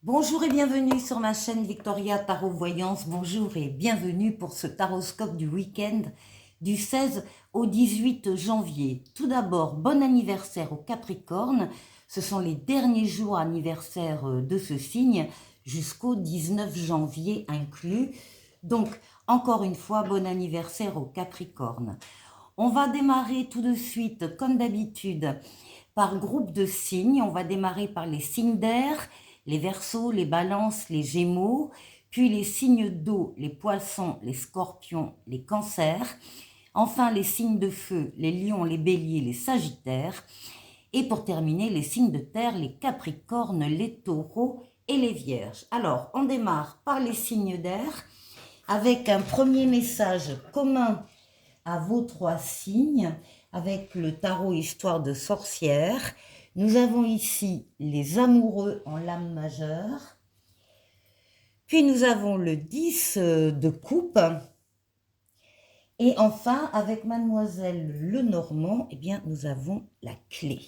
Bonjour et bienvenue sur ma chaîne Victoria Tarot Voyance. Bonjour et bienvenue pour ce taroscope du week-end du 16 au 18 janvier. Tout d'abord, bon anniversaire au Capricorne. Ce sont les derniers jours anniversaires de ce signe jusqu'au 19 janvier inclus. Donc, encore une fois, bon anniversaire au Capricorne. On va démarrer tout de suite, comme d'habitude, par groupe de signes. On va démarrer par les signes d'air, les Verseaux, les Balances, les Gémeaux, puis les signes d'eau, les Poissons, les Scorpions, les Cancers, enfin les signes de feu, les Lions, les Béliers, les Sagittaires, et pour terminer, les signes de terre, les Capricornes, les Taureaux et les Vierges. Alors, on démarre par les signes d'air avec un premier message commun à vos trois signes, avec le tarot Histoire de sorcière. Nous avons ici les amoureux en lame majeure. Puis nous avons le 10 de coupe. Et enfin, avec Mademoiselle Lenormand, eh bien, nous avons la clé.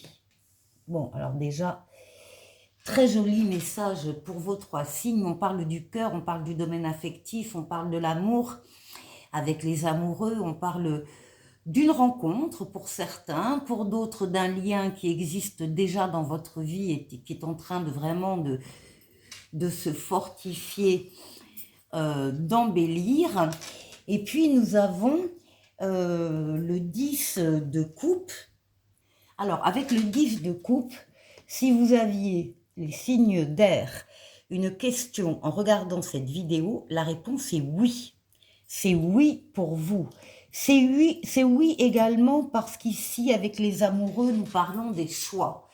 Bon, alors déjà, très joli message pour vos trois signes. On parle du cœur, on parle du domaine affectif, on parle de l'amour. Avec les amoureux, on parle d'une rencontre pour certains, pour d'autres d'un lien qui existe déjà dans votre vie et qui est en train de vraiment de se fortifier, d'embellir. Et puis nous avons le 10 de coupe. Alors avec le 10 de coupe, si vous aviez les signes d'air une question en regardant cette vidéo, la réponse est oui. C'est oui pour vous. C'est oui également parce qu'ici, avec les amoureux, nous parlons des choix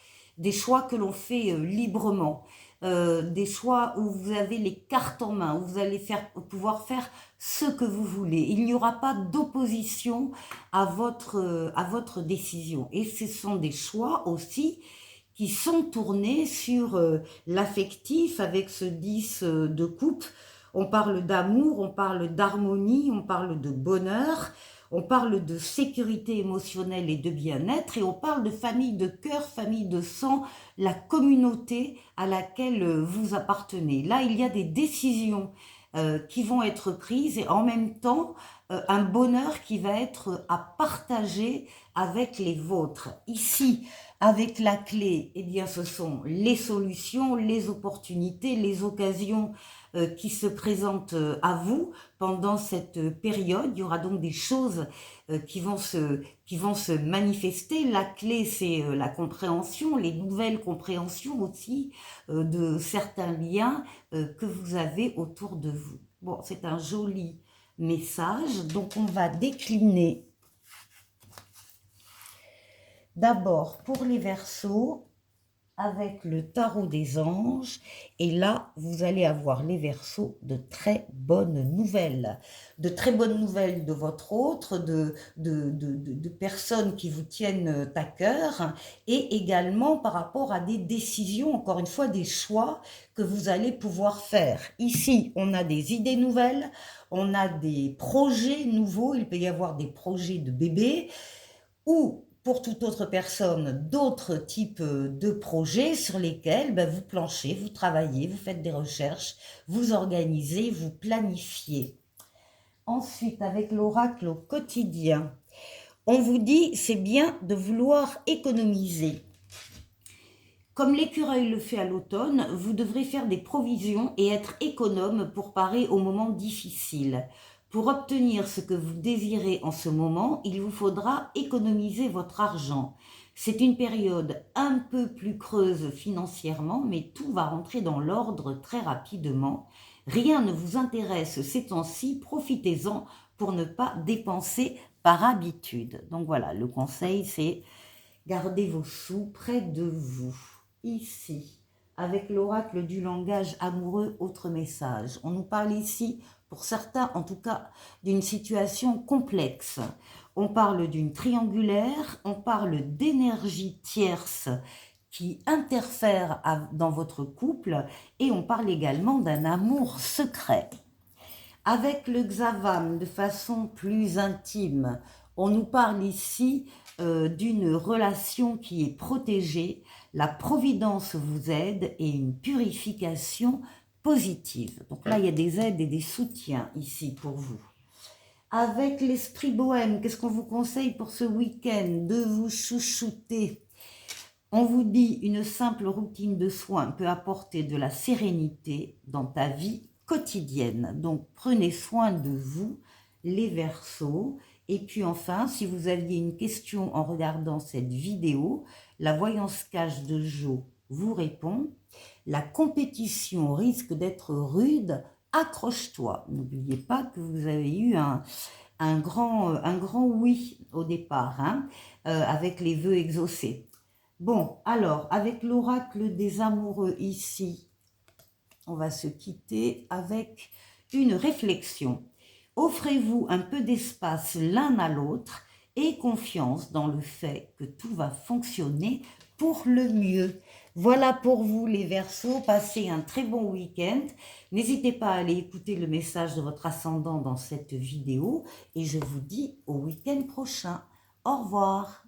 que l'on fait librement, des choix où vous avez les cartes en main, où vous allez pouvoir faire ce que vous voulez. Il n'y aura pas d'opposition à votre décision. Et ce sont des choix aussi qui sont tournés sur l'affectif avec ce 10 de coupe. On parle d'amour, on parle d'harmonie, on parle de bonheur, on parle de sécurité émotionnelle et de bien-être, et on parle de famille de cœur, famille de sang, la communauté à laquelle vous appartenez. Là, il y a des décisions qui vont être prises et en même temps un bonheur qui va être à partager avec les vôtres. Ici, avec la clé, eh bien, ce sont les solutions, les opportunités, les occasions qui se présentent à vous pendant cette période. Il y aura donc des choses qui vont se manifester. La clé, c'est la compréhension, les nouvelles compréhensions aussi de certains liens que vous avez autour de vous. Bon, c'est un joli message, donc on va décliner d'abord pour les Verseaux avec le tarot des anges, et là vous allez avoir les Verseaux de très bonnes nouvelles de votre autre, de personnes qui vous tiennent à cœur, et également par rapport à des décisions, encore une fois des choix que vous allez pouvoir faire. Ici on a des idées nouvelles, on a des projets nouveaux, il peut y avoir des projets de bébé, ou pour toute autre personne, d'autres types de projets sur lesquels vous planchez, vous travaillez, vous faites des recherches, vous organisez, vous planifiez. Ensuite, avec l'oracle au quotidien, on vous dit c'est bien de vouloir économiser. Comme l'écureuil le fait à l'automne, vous devrez faire des provisions et être économe pour parer aux moments difficiles. Pour obtenir ce que vous désirez en ce moment, il vous faudra économiser votre argent. C'est une période un peu plus creuse financièrement, mais tout va rentrer dans l'ordre très rapidement. Rien ne vous intéresse ces temps-ci, profitez-en pour ne pas dépenser par habitude. Donc voilà, le conseil c'est gardez vos sous près de vous. Ici, avec l'oracle du langage amoureux, autre message. On nous parle ici, pour certains en tout cas, d'une situation complexe. On parle d'une triangulaire, on parle d'énergie tierce qui interfère dans votre couple, et on parle également d'un amour secret. Avec le Xavam, de façon plus intime, on nous parle ici d'une relation qui est protégée. la providence vous aide et une purification positive. Donc là, il y a des aides et des soutiens ici pour vous. Avec l'esprit bohème, qu'est-ce qu'on vous conseille pour ce week-end? De vous chouchouter. On vous dit une simple routine de soins peut apporter de la sérénité dans ta vie quotidienne. Donc prenez soin de vous, les Verseaux. Et puis enfin, si vous aviez une question en regardant cette vidéo, la voyance cache de Jo vous répond. La compétition risque d'être rude, accroche-toi. N'oubliez pas que vous avez eu un grand oui au départ, hein, avec les vœux exaucés. Bon, alors, avec l'oracle des amoureux ici, on va se quitter avec une réflexion. Offrez-vous un peu d'espace l'un à l'autre et confiance dans le fait que tout va fonctionner pour le mieux. Voilà pour vous les Verseaux, passez un très bon week-end. N'hésitez pas à aller écouter le message de votre ascendant dans cette vidéo et je vous dis au week-end prochain. Au revoir.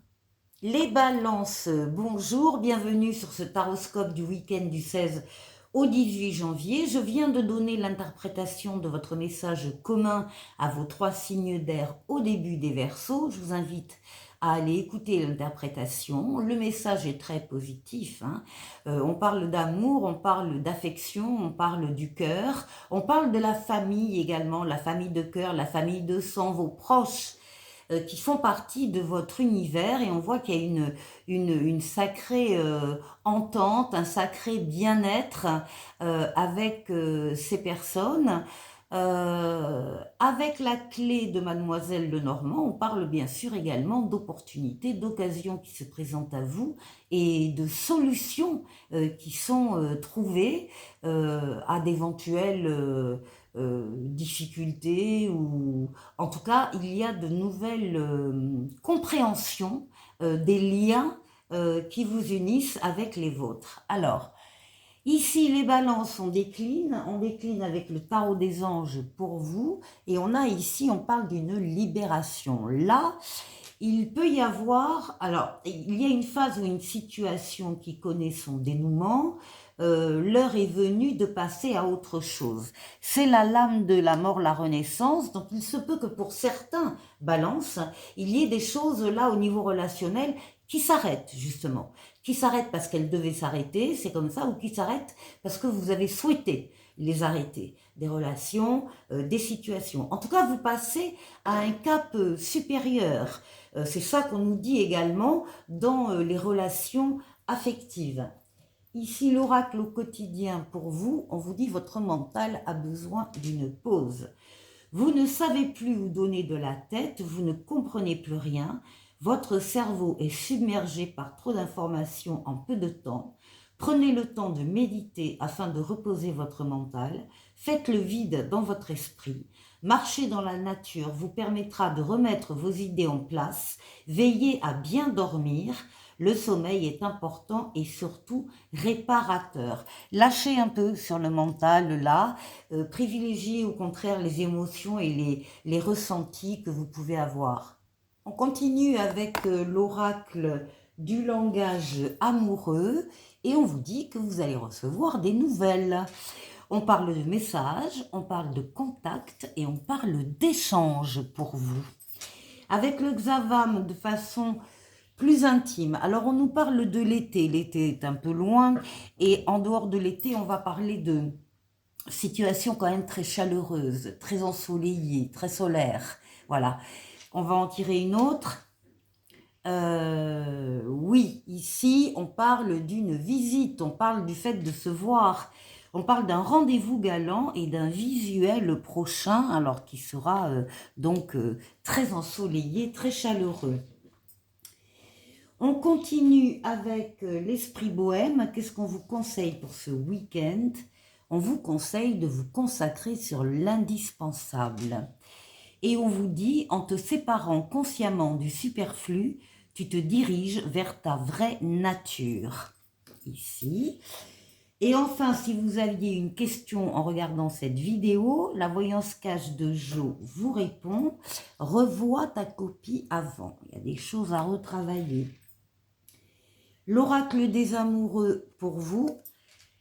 Les balances, bonjour, bienvenue sur ce taroscope du week-end du 16 au 18 janvier. Je viens de donner l'interprétation de votre message commun à vos 3 signes d'air au début des Verseaux. Je vous invite à aller écouter l'interprétation. Le message est très positif, hein. On parle d'amour, on parle d'affection, on parle du cœur, on parle de la famille également, la famille de cœur, la famille de sang, vos proches qui font partie de votre univers et on voit qu'il y a une sacrée entente, un sacré bien-être avec ces personnes. Avec la clé de Mademoiselle Lenormand, on parle bien sûr également d'opportunités, d'occasions qui se présentent à vous et de solutions qui sont trouvées à d'éventuelles difficultés ou en tout cas il y a de nouvelles compréhensions des liens qui vous unissent avec les vôtres. Alors ici, les balances, on décline avec le tarot des anges pour vous, et on a ici, on parle d'une libération. Là, il peut y avoir, alors, il y a une phase ou une situation qui connaît son dénouement, l'heure est venue de passer à autre chose. C'est la lame de la mort, la renaissance, donc il se peut que pour certains balances, il y ait des choses là au niveau relationnel qui s'arrêtent justement, qui s'arrêtent parce qu'elles devaient s'arrêter, c'est comme ça, ou qui s'arrêtent parce que vous avez souhaité les arrêter, des relations, des situations. En tout cas, vous passez à un cap supérieur. C'est ça qu'on nous dit également dans les relations affectives. Ici, l'oracle au quotidien pour vous, on vous dit votre mental a besoin d'une pause. Vous ne savez plus où donner de la tête, vous ne comprenez plus rien, votre cerveau est submergé par trop d'informations en peu de temps. Prenez le temps de méditer afin de reposer votre mental, faites le vide dans votre esprit. Marcher dans la nature vous permettra de remettre vos idées en place, veillez à bien dormir. Le sommeil est important et surtout réparateur. Lâchez un peu sur le mental là, privilégiez au contraire les émotions et les ressentis que vous pouvez avoir. On continue avec l'oracle du langage amoureux et on vous dit que vous allez recevoir des nouvelles. On parle de messages, on parle de contact et on parle d'échange pour vous. Avec le Xavam de façon plus intime. Alors on nous parle de l'été, l'été est un peu loin et en dehors de l'été on va parler de situations quand même très chaleureuses, très ensoleillées, très solaires. Voilà, on va en tirer une autre. Oui, ici on parle d'une visite, on parle du fait de se voir. On parle d'un rendez-vous galant et d'un visuel prochain, alors qui sera donc très ensoleillé, très chaleureux. On continue avec l'esprit bohème. Qu'est-ce qu'on vous conseille pour ce week-end? On vous conseille de vous consacrer sur l'indispensable. Et on vous dit, en te séparant consciemment du superflu, tu te diriges vers ta vraie nature. Ici. Et enfin, si vous aviez une question en regardant cette vidéo, la voyance cache de Jo vous répond. Revois ta copie avant. Il y a des choses à retravailler. L'oracle des amoureux pour vous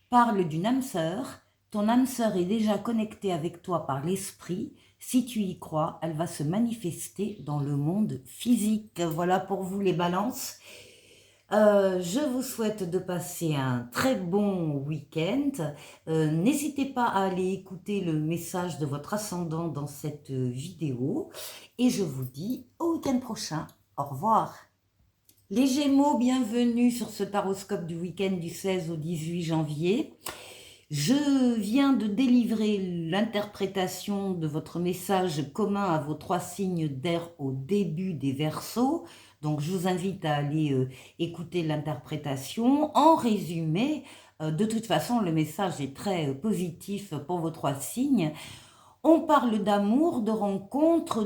parle d'une âme sœur. Ton âme sœur est déjà connectée avec toi par l'esprit. Si tu y crois, elle va se manifester dans le monde physique. Voilà pour vous les balances. Je vous souhaite de passer un très bon week-end. N'hésitez pas à aller écouter le message de votre ascendant dans cette vidéo. Et je vous dis au week-end prochain. Au revoir. Les Gémeaux, bienvenue sur ce taroscope du week-end du 16 au 18 janvier. Je viens de délivrer l'interprétation de votre message commun à vos 3 signes d'air au début des Verseaux. Donc, je vous invite à aller écouter l'interprétation. En résumé, de toute façon, le message est très positif pour vos 3 signes. On parle d'amour, de rencontre,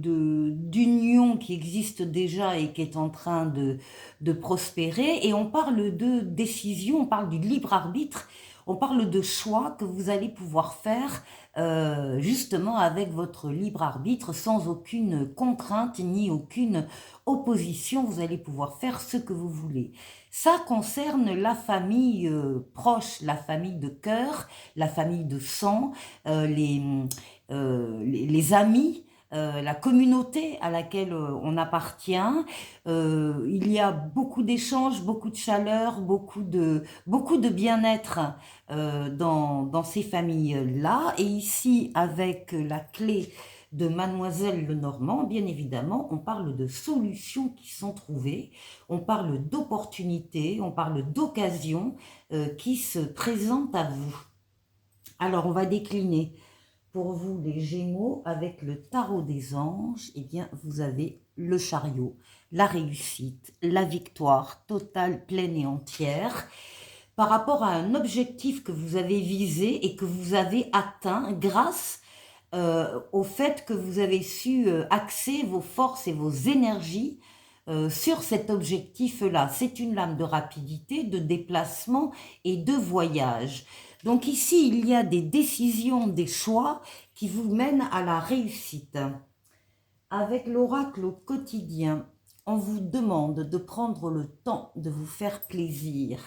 d'union qui existe déjà et qui est en train de prospérer. Et on parle de décision, on parle du libre arbitre, on parle de choix que vous allez pouvoir faire justement avec votre libre arbitre sans aucune contrainte ni aucune opposition. Vous allez pouvoir faire ce que vous voulez. Ça concerne la famille proche, la famille de cœur, la famille de sang, les amis, la communauté à laquelle on appartient. Il y a beaucoup d'échanges, beaucoup de chaleur, beaucoup de bien-être dans ces familles-là. Et ici, avec la clé de Mademoiselle Lenormand, bien évidemment, on parle de solutions qui sont trouvées, on parle d'opportunités, on parle d'occasions qui se présentent à vous. Alors, on va décliner pour vous les Gémeaux avec le tarot des anges. Eh bien, vous avez le chariot, la réussite, la victoire totale, pleine et entière par rapport à un objectif que vous avez visé et que vous avez atteint grâce au fait que vous avez su axer vos forces et vos énergies sur cet objectif-là. C'est une lame de rapidité, de déplacement et de voyage. Donc ici, il y a des décisions, des choix qui vous mènent à la réussite. Avec l'oracle au quotidien, on vous demande de prendre le temps de vous faire plaisir.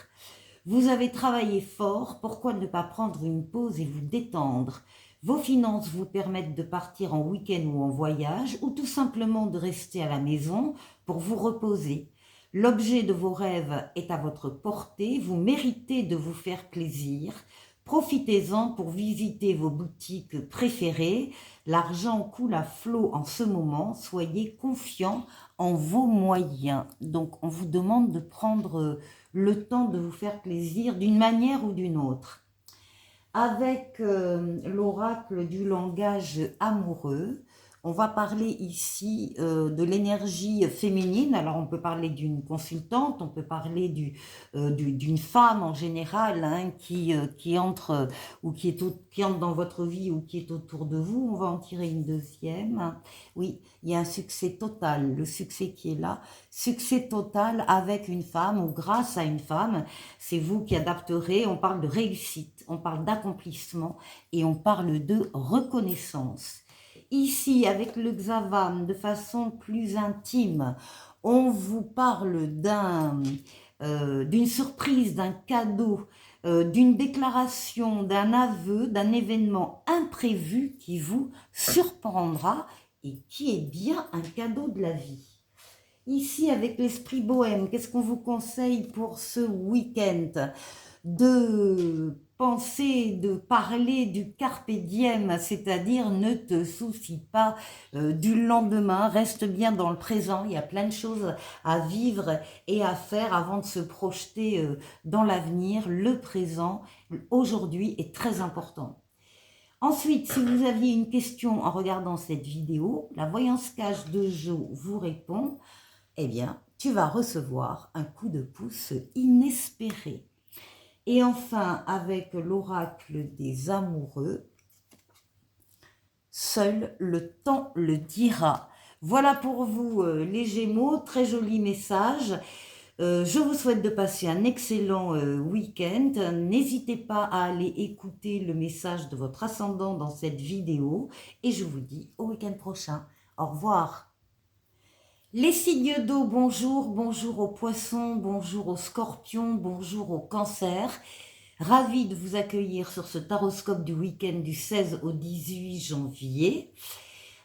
Vous avez travaillé fort, pourquoi ne pas prendre une pause et vous détendre? Vos finances vous permettent de partir en week-end ou en voyage, ou tout simplement de rester à la maison pour vous reposer. L'objet de vos rêves est à votre portée, vous méritez de vous faire plaisir. Profitez-en pour visiter vos boutiques préférées. L'argent coule à flot en ce moment, soyez confiants en vos moyens. Donc on vous demande de prendre le temps de vous faire plaisir d'une manière ou d'une autre. Avec l'oracle du langage amoureux, on va parler ici de l'énergie féminine. Alors on peut parler d'une consultante, on peut parler d'une femme en général hein, qui entre ou qui entre dans votre vie ou qui est autour de vous. On va en tirer une deuxième. Oui, il y a un succès total, le succès qui est là. Succès total avec une femme ou grâce à une femme. C'est vous qui adapterez. On parle de réussite, on parle d'accomplissement et on parle de reconnaissance. Ici, avec le Xavam, de façon plus intime, on vous parle d'une surprise, d'un cadeau, d'une déclaration, d'un aveu, d'un événement imprévu qui vous surprendra et qui est bien un cadeau de la vie. Ici, avec l'esprit bohème, qu'est-ce qu'on vous conseille pour ce week-end? De penser, de parler du carpe diem, c'est-à-dire ne te soucie pas du lendemain, reste bien dans le présent. Il y a plein de choses à vivre et à faire avant de se projeter dans l'avenir. Le présent, aujourd'hui, est très important. Ensuite, si vous aviez une question en regardant cette vidéo, la voyance cache de Jo vous répond, eh bien, tu vas recevoir un coup de pouce inespéré. Et enfin, avec l'oracle des amoureux, seul le temps le dira. Voilà pour vous les Gémeaux, très joli message. Je vous souhaite de passer un excellent week-end. N'hésitez pas à aller écouter le message de votre ascendant dans cette vidéo. Et je vous dis au week-end prochain. Au revoir. Les signes d'eau, bonjour, bonjour aux poissons, bonjour aux scorpions, bonjour aux cancers. Ravi de vous accueillir sur ce taroscope du week-end du 16 au 18 janvier.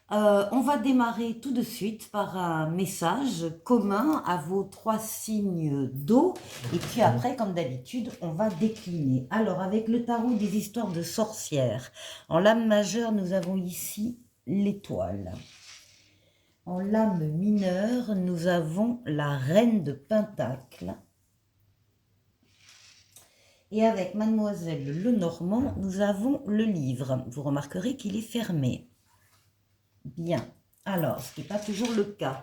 On va démarrer tout de suite par un message commun à vos 3 signes d'eau. Et puis après, comme d'habitude, on va décliner. Alors, avec le tarot des histoires de sorcières, en lame majeure, nous avons ici l'étoile. En lame mineure, nous avons la reine de Pentacle. Et avec Mademoiselle Lenormand, nous avons le livre. Vous remarquerez qu'il est fermé. Bien. Alors, ce qui n'est pas toujours le cas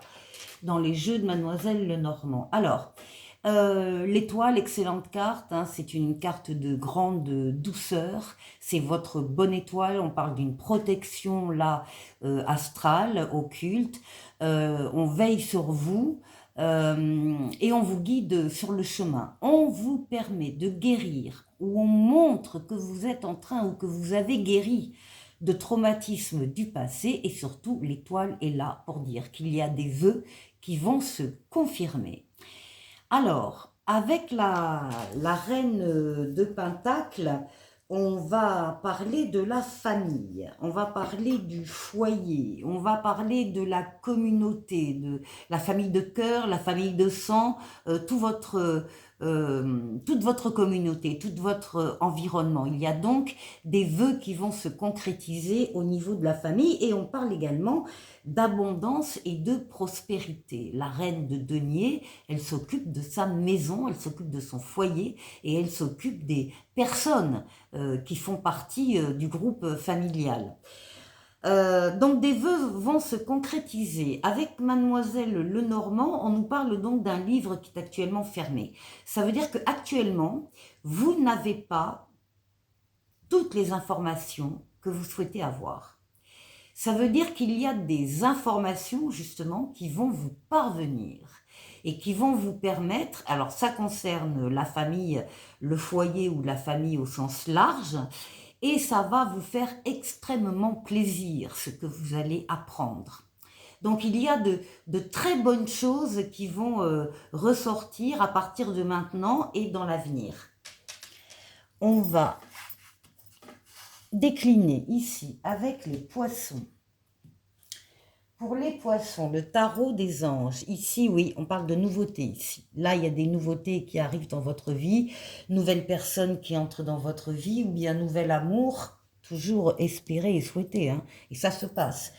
dans les jeux de Mademoiselle Lenormand. Alors, l'étoile, excellente carte, hein, c'est une carte de grande douceur, c'est votre bonne étoile, on parle d'une protection là astrale, occulte, on veille sur vous et on vous guide sur le chemin. On vous permet de guérir, ou on montre que vous êtes en train ou que vous avez guéri de traumatismes du passé, et surtout l'étoile est là pour dire qu'il y a des vœux qui vont se confirmer. Alors, avec la reine de Pentacle, on va parler de la famille, on va parler du foyer, on va parler de la communauté, de la famille de cœur, la famille de sang, toute votre communauté, tout votre environnement. Il y a donc des vœux qui vont se concrétiser au niveau de la famille, et on parle également d'abondance et de prospérité. La reine de denier, elle s'occupe de sa maison, elle s'occupe de son foyer, et elle s'occupe des personnes qui font partie du groupe familial. Donc des vœux vont se concrétiser. Avec Mademoiselle Lenormand, on nous parle donc d'un livre qui est actuellement fermé. Ça veut dire qu'actuellement, vous n'avez pas toutes les informations que vous souhaitez avoir. Ça veut dire qu'il y a des informations justement qui vont vous parvenir et qui vont vous permettre, alors ça concerne la famille, le foyer ou la famille au sens large, et ça va vous faire extrêmement plaisir ce que vous allez apprendre. Donc il y a de très bonnes choses qui vont ressortir à partir de maintenant et dans l'avenir. On va décliner ici avec les poissons. Pour les poissons, le tarot des anges, ici, oui, on parle de nouveautés ici. Là, il y a des nouveautés qui arrivent dans votre vie, nouvelles personnes qui entrent dans votre vie, ou bien nouvel amour, toujours espéré et souhaité, hein, et ça se passe.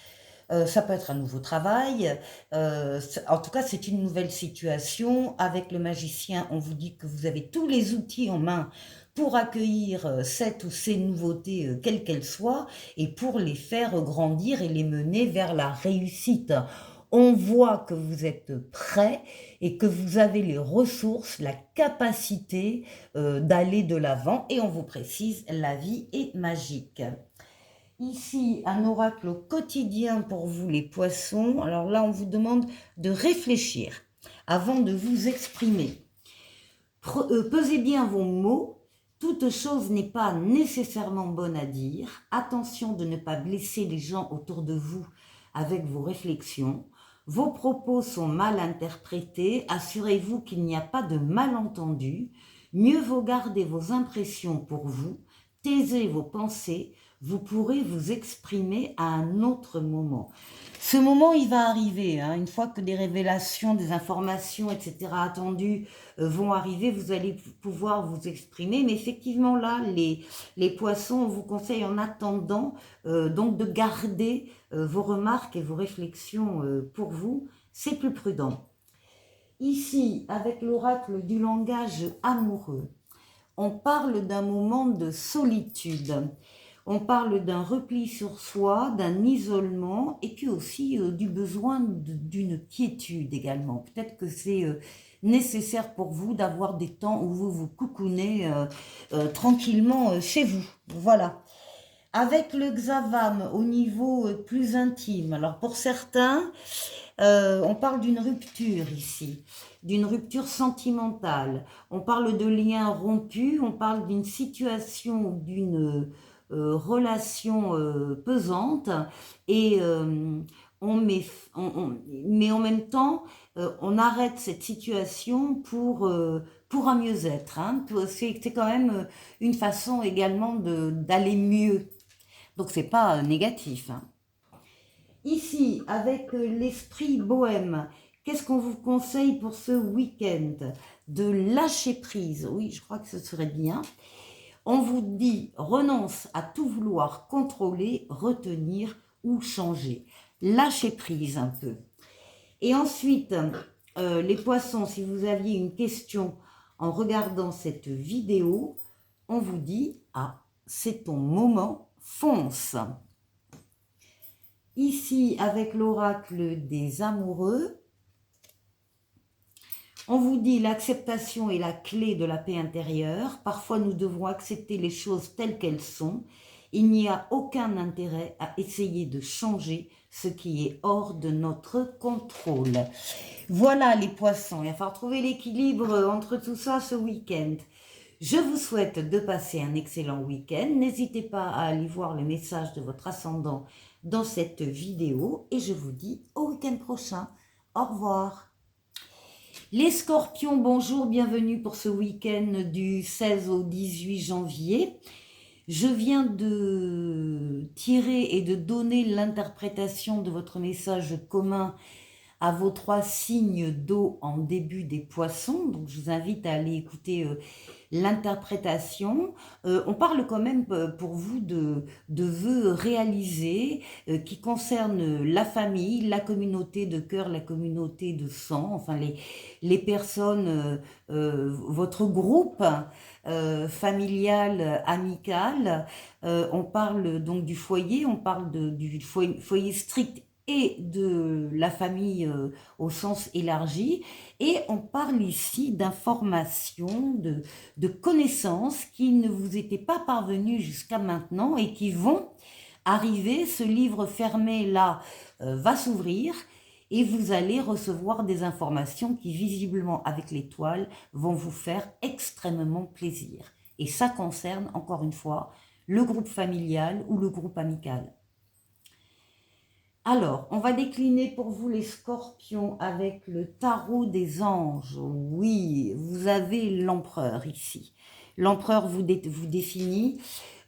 Ça peut être un nouveau travail, en tout cas c'est une nouvelle situation. Avec le magicien, on vous dit que vous avez tous les outils en main pour accueillir cette ou ces nouveautés, quelles qu'elles soient, et pour les faire grandir et les mener vers la réussite. On voit que vous êtes prêt et que vous avez les ressources, la capacité d'aller de l'avant, et on vous précise, la vie est magique. Ici, un oracle quotidien pour vous les poissons. Alors là, on vous demande de réfléchir avant de vous exprimer. Pesez bien vos mots. Toute chose n'est pas nécessairement bonne à dire. Attention de ne pas blesser les gens autour de vous avec vos réflexions. Vos propos sont mal interprétés. Assurez-vous qu'il n'y a pas de malentendu. Mieux vaut garder vos impressions pour vous. Taisez vos pensées. Vous pourrez vous exprimer à un autre moment. Ce moment, il va arriver, hein, une fois que des révélations, des informations, etc. attendues vont arriver, vous allez pouvoir vous exprimer. Mais effectivement, là, les poissons, on vous conseille en attendant donc de garder vos remarques et vos réflexions pour vous. C'est plus prudent. Ici, avec l'oracle du langage amoureux, on parle d'un moment de solitude. On parle d'un repli sur soi, d'un isolement, et puis aussi du besoin d'une quiétude également. Peut-être que c'est nécessaire pour vous d'avoir des temps où vous vous coucounez tranquillement chez vous. Voilà. Avec le Xavam au niveau plus intime, alors pour certains, on parle d'une rupture ici, d'une rupture sentimentale. On parle de liens rompus, on parle d'une situation, d'une relation pesante, et mais en même temps, on arrête cette situation pour un mieux-être. Hein. C'est quand même une façon également d'aller mieux. Donc, c'est pas négatif. Hein. Ici, avec l'esprit bohème, qu'est-ce qu'on vous conseille pour ce week-end? De lâcher prise. Oui, je crois que ce serait bien. On vous dit renonce à tout vouloir contrôler, retenir ou changer. Lâchez prise un peu. Et ensuite, les poissons, si vous aviez une question en regardant cette vidéo, on vous dit « Ah, c'est ton moment, fonce !» Ici, avec l'oracle des amoureux, on vous dit l'acceptation est la clé de la paix intérieure. Parfois, nous devons accepter les choses telles qu'elles sont. Il n'y a aucun intérêt à essayer de changer ce qui est hors de notre contrôle. Voilà les poissons, il va falloir trouver l'équilibre entre tout ça ce week-end. Je vous souhaite de passer un excellent week-end. N'hésitez pas à aller voir le message de votre ascendant dans cette vidéo et je vous dis au week-end prochain. Au revoir. Les scorpions, bonjour, bienvenue pour ce week-end du 16 au 18 janvier. Je viens de tirer et de donner l'interprétation de votre message commun à vos 3 signes d'eau en début des poissons. Donc, je vous invite à aller écouter l'interprétation. On parle quand même pour vous de vœux réalisés qui concernent la famille, la communauté de cœur, la communauté de sang, enfin les personnes, votre groupe familial, amical. On parle donc du foyer, on parle du foyer strict et de la famille au sens élargi. Et on parle ici d'informations, de connaissances qui ne vous étaient pas parvenues jusqu'à maintenant et qui vont arriver. Ce livre fermé là va s'ouvrir et vous allez recevoir des informations qui visiblement avec l'étoile vont vous faire extrêmement plaisir. Et ça concerne encore une fois le groupe familial ou le groupe amical. Alors, on va décliner pour vous les scorpions avec le tarot des anges. Oui, vous avez l'empereur ici. L'empereur vous définit.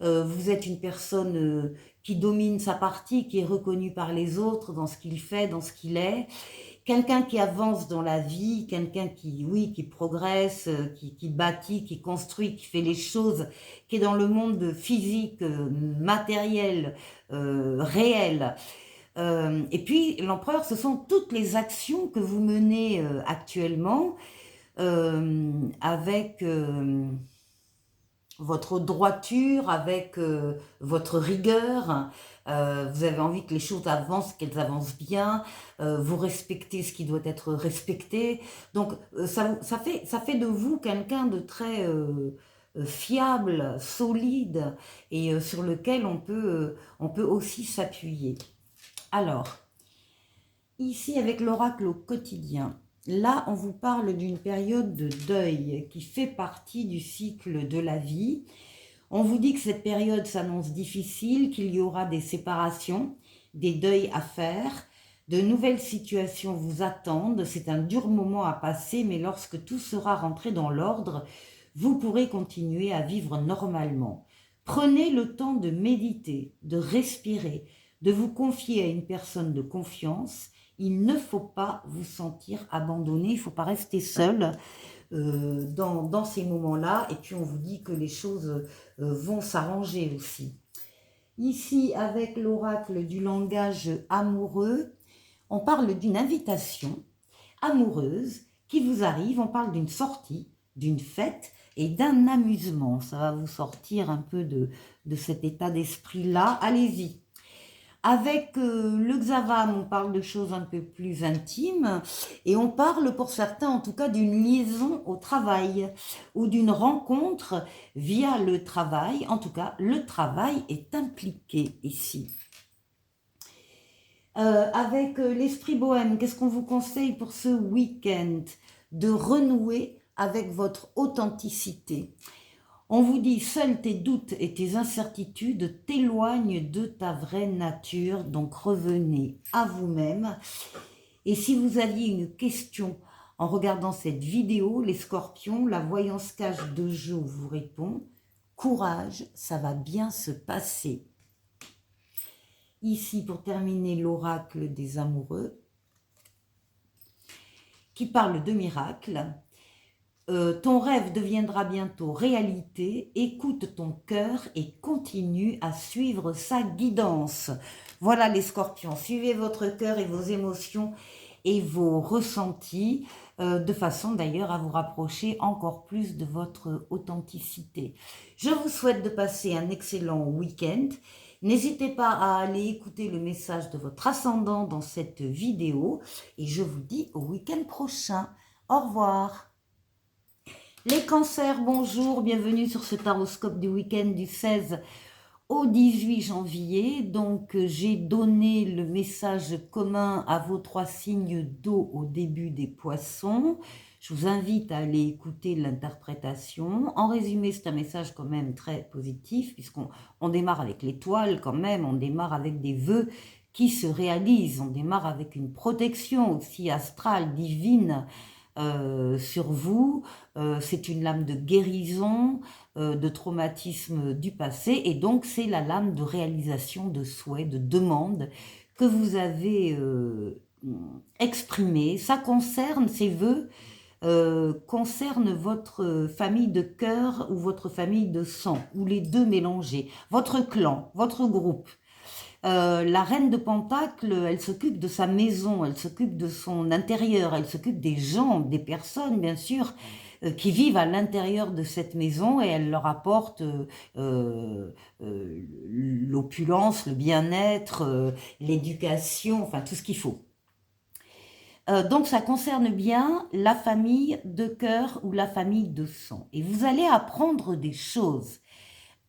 Vous êtes une personne qui domine sa partie, qui est reconnue par les autres dans ce qu'il fait, dans ce qu'il est. Quelqu'un qui avance dans la vie, quelqu'un qui, oui, qui progresse, qui bâtit, qui construit, qui fait les choses, qui est dans le monde physique, matériel, réel. Et puis, l'empereur, ce sont toutes les actions que vous menez actuellement avec votre droiture, avec votre rigueur. Vous avez envie que les choses avancent, qu'elles avancent bien. Vous respectez ce qui doit être respecté. Donc, ça fait de vous quelqu'un de très fiable, solide et sur lequel on peut aussi s'appuyer. Alors, ici avec l'oracle au quotidien, là on vous parle d'une période de deuil qui fait partie du cycle de la vie. On vous dit que cette période s'annonce difficile, qu'il y aura des séparations, des deuils à faire, de nouvelles situations vous attendent. C'est un dur moment à passer, mais lorsque tout sera rentré dans l'ordre, vous pourrez continuer à vivre normalement. Prenez le temps de méditer, de respirer, de vous confier à une personne de confiance. Il ne faut pas vous sentir abandonné, il ne faut pas rester seul dans ces moments-là. Et puis on vous dit que les choses vont s'arranger aussi. Ici, avec l'oracle du langage amoureux, on parle d'une invitation amoureuse qui vous arrive. On parle d'une sortie, d'une fête et d'un amusement. Ça va vous sortir un peu de cet état d'esprit-là. Allez-y. Avec le Xavam, on parle de choses un peu plus intimes et on parle pour certains en tout cas d'une liaison au travail ou d'une rencontre via le travail. En tout cas, le travail est impliqué ici. Avec l'esprit bohème, qu'est-ce qu'on vous conseille pour ce week-end? De renouer avec votre authenticité. On vous dit, seuls tes doutes et tes incertitudes t'éloignent de ta vraie nature, donc revenez à vous-même. Et si vous aviez une question en regardant cette vidéo, les scorpions, la voyance cache de Jo vous répond, courage, ça va bien se passer. Ici, pour terminer, l'oracle des amoureux, qui parle de miracles. Ton rêve deviendra bientôt réalité, écoute ton cœur et continue à suivre sa guidance. Voilà les scorpions, suivez votre cœur et vos émotions et vos ressentis, de façon d'ailleurs à vous rapprocher encore plus de votre authenticité. Je vous souhaite de passer un excellent week-end. N'hésitez pas à aller écouter le message de votre ascendant dans cette vidéo et je vous dis au week-end prochain. Au revoir. Les cancers, bonjour, bienvenue sur ce taroscope du week-end du 16 au 18 janvier. Donc, j'ai donné le message commun à vos 3 signes d'eau au début des poissons. Je vous invite à aller écouter l'interprétation. En résumé, c'est un message quand même très positif, puisqu'on démarre avec l'étoile quand même, on démarre avec des vœux qui se réalisent, on démarre avec une protection aussi astrale, divine, sur vous. C'est une lame de guérison, de traumatisme du passé, et donc c'est la lame de réalisation de souhaits, de demandes que vous avez exprimées. Ça concerne, ces vœux concernent votre famille de cœur ou votre famille de sang, ou les deux mélangés, votre clan, votre groupe. La reine de Pentacle, elle s'occupe de sa maison, elle s'occupe de son intérieur, elle s'occupe des gens, des personnes, bien sûr, qui vivent à l'intérieur de cette maison, et elle leur apporte l'opulence, le bien-être, l'éducation, enfin tout ce qu'il faut. Donc ça concerne bien la famille de cœur ou la famille de sang. Et vous allez apprendre des choses.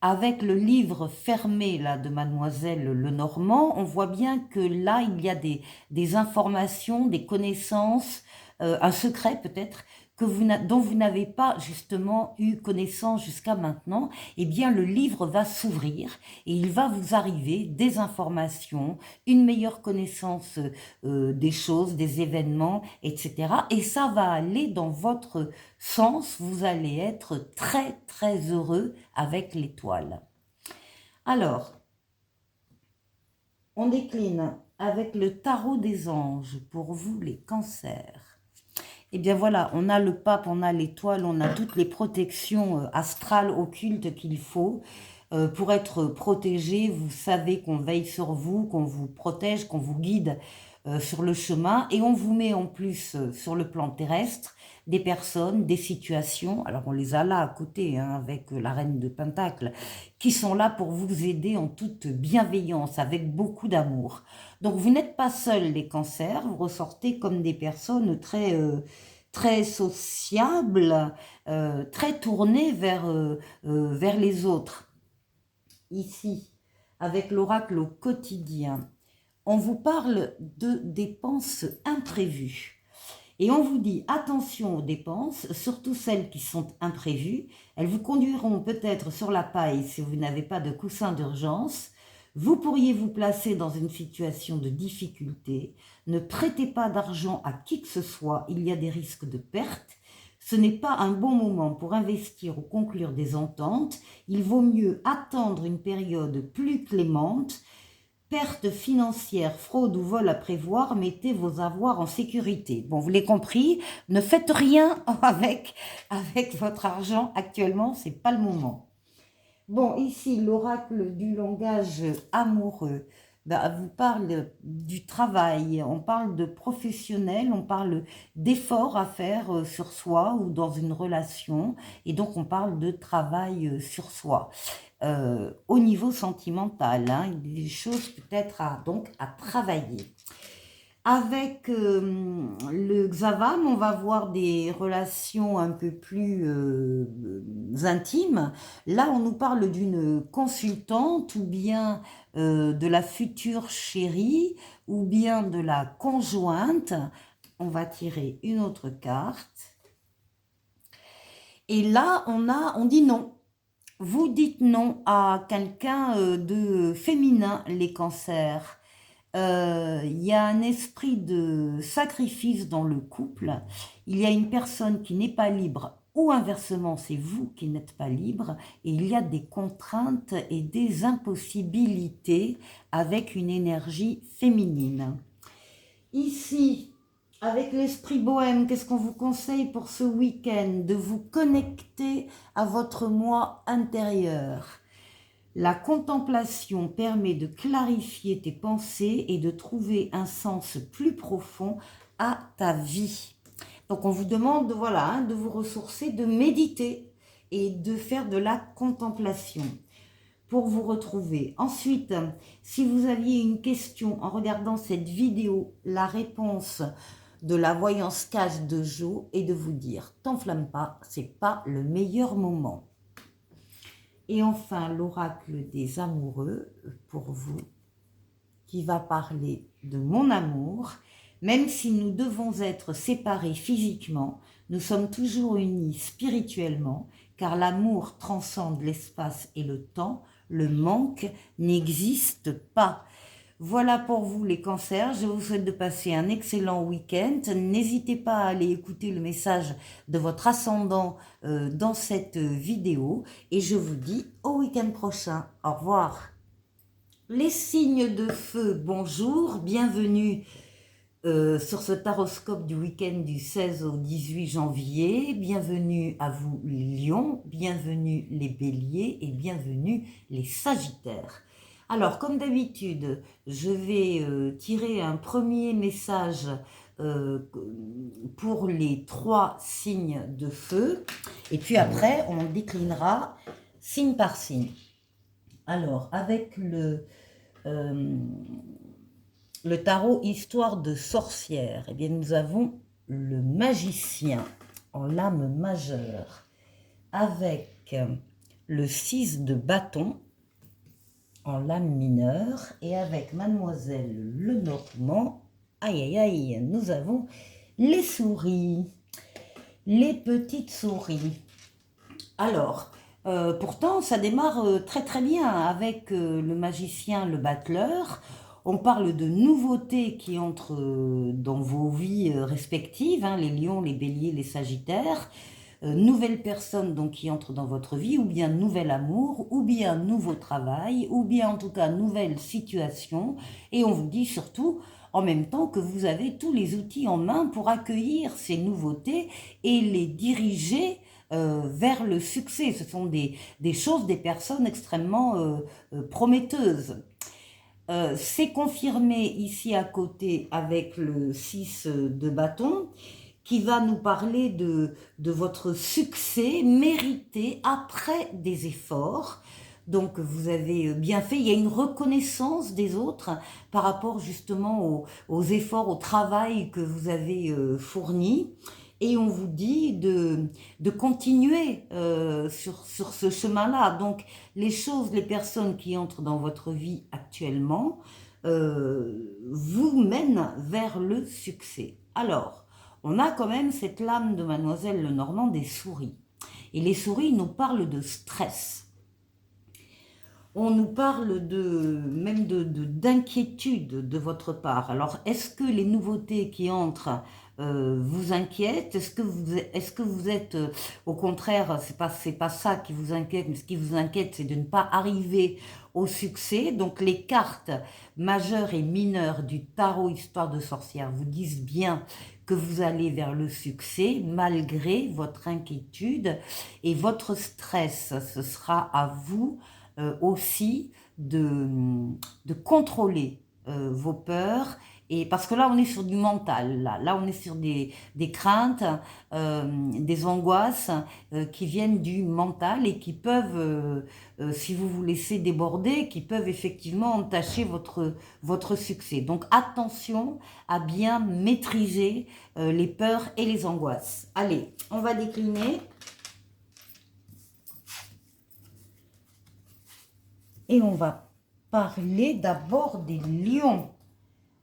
Avec le livre fermé là, de Mademoiselle Lenormand, on voit bien que là, il y a des informations, des connaissances, un secret peut-être, dont vous n'avez pas justement eu connaissance jusqu'à maintenant. Eh bien, le livre va s'ouvrir et il va vous arriver des informations, une meilleure connaissance des choses, des événements, etc. Et ça va aller dans votre sens, vous allez être très très heureux avec l'étoile. Alors, on décline avec le tarot des anges pour vous les cancers. Et bien voilà, on a le pape, on a l'étoile, on a toutes les protections astrales, occultes qu'il faut pour être protégé. Vous savez qu'on veille sur vous, qu'on vous protège, qu'on vous guide sur le chemin, et on vous met en plus sur le plan terrestre des personnes, des situations, alors on les a là à côté hein, avec la reine de Pentacle, qui sont là pour vous aider en toute bienveillance, avec beaucoup d'amour. Donc vous n'êtes pas seuls les cancers, vous ressortez comme des personnes très sociables, très tournées vers les autres. Ici, avec l'oracle au quotidien, on vous parle de dépenses imprévues. Et on vous dit, attention aux dépenses, surtout celles qui sont imprévues. Elles vous conduiront peut-être sur la paille si vous n'avez pas de coussin d'urgence. Vous pourriez vous placer dans une situation de difficulté. Ne prêtez pas d'argent à qui que ce soit, il y a des risques de perte. Ce n'est pas un bon moment pour investir ou conclure des ententes. Il vaut mieux attendre une période plus clémente. Perte financière, fraude ou vol à prévoir, mettez vos avoirs en sécurité. Bon, vous l'avez compris, ne faites rien avec votre argent actuellement, c'est pas le moment. Bon, ici, l'oracle du langage amoureux vous parle du travail, on parle de professionnel, on parle d'efforts à faire sur soi ou dans une relation, et donc on parle de travail sur soi. Au niveau sentimental, hein, il y a des choses peut-être à travailler. Avec le Xavam, on va voir des relations un peu plus intimes. Là, on nous parle d'une consultante ou bien de la future chérie ou bien de la conjointe. On va tirer une autre carte. Et là, on dit non. dites non à quelqu'un de féminin, les cancers. Il y a un esprit de sacrifice dans le couple. Il y a une personne qui n'est pas libre ou inversement, c'est vous qui n'êtes pas libre. Et il y a des contraintes et des impossibilités avec une énergie féminine. Ici, avec l'esprit bohème, qu'est-ce qu'on vous conseille pour ce week-end? De vous connecter à votre moi intérieur. La contemplation permet de clarifier tes pensées et de trouver un sens plus profond à ta vie. Donc on vous demande voilà, de vous ressourcer, de méditer et de faire de la contemplation pour vous retrouver. Ensuite, si vous aviez une question en regardant cette vidéo, la réponse de la voyance cash de Jo est de vous dire « T'enflamme pas, c'est pas le meilleur moment ». Et enfin, l'oracle des amoureux pour vous, qui va parler de mon amour. Même si nous devons être séparés physiquement, nous sommes toujours unis spirituellement, car l'amour transcende l'espace et le temps, le manque n'existe pas. Voilà pour vous les cancers, je vous souhaite de passer un excellent week-end. N'hésitez pas à aller écouter le message de votre ascendant dans cette vidéo et je vous dis au week-end prochain. Au revoir. Les signes de feu, bonjour, bienvenue sur ce taroscope du week-end du 16 au 18 janvier. Bienvenue à vous les lions, bienvenue les béliers et bienvenue les sagittaires. Alors, comme d'habitude, je vais tirer un premier message pour les 3 signes de feu. Et puis après, on déclinera signe par signe. Alors, avec le tarot Histoire de sorcière, eh bien, nous avons le magicien en lame majeure avec le 6 de bâton en lame mineure et avec Mademoiselle Lenormand, aïe aïe aïe, nous avons les souris, les petites souris. Alors, pourtant ça démarre très très bien avec le magicien, le battleur. On parle de nouveautés qui entrent dans vos vies respectives, hein, les lions, les béliers, les sagittaires. Nouvelle personne donc qui entre dans votre vie, ou bien nouvel amour, ou bien nouveau travail, ou bien en tout cas nouvelle situation. Et on vous dit surtout en même temps que vous avez tous les outils en main pour accueillir ces nouveautés et les diriger vers le succès. Ce sont des choses, des personnes extrêmement prometteuses. C'est confirmé ici à côté avec le 6 de bâton, qui va nous parler de votre succès mérité après des efforts. Donc vous avez bien fait, il y a une reconnaissance des autres par rapport justement aux efforts, au travail que vous avez fourni. Et on vous dit de continuer sur ce chemin-là. Donc les choses, les personnes qui entrent dans votre vie actuellement vous mènent vers le succès. Alors, on a quand même cette lame de Mademoiselle Lenormand des souris. Et les souris nous parlent de stress. On nous parle même d'inquiétude de votre part. Alors, est-ce que les nouveautés qui entrent vous inquiètent? Est-ce que vous êtes, au contraire, c'est pas ça qui vous inquiète, mais ce qui vous inquiète, c'est de ne pas arriver au succès. Donc, les cartes majeures et mineures du tarot Histoire de sorcière vous disent bien que vous allez vers le succès malgré votre inquiétude et votre stress. Ce sera à vous aussi de contrôler vos peurs. Et parce que là, on est sur du mental, là on est sur des craintes, des angoisses qui viennent du mental et qui peuvent, si vous vous laissez déborder, qui peuvent effectivement entacher votre succès. Donc attention à bien maîtriser les peurs et les angoisses. Allez, on va décliner. Et on va parler d'abord des lions.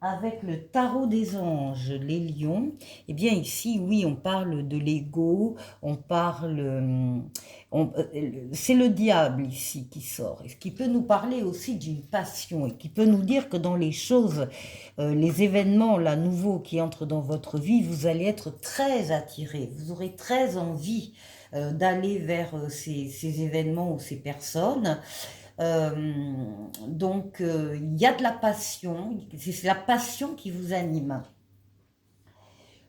avec le tarot des anges, les lions, eh bien ici, oui, on parle de l'ego, on parle... c'est le diable ici qui sort, et ce qui peut nous parler aussi d'une passion, et qui peut nous dire que dans les choses, les événements là nouveaux qui entrent dans votre vie, vous allez être très attiré, vous aurez très envie d'aller vers ces événements ou ces personnes. Donc, il y a de la passion, c'est la passion qui vous anime.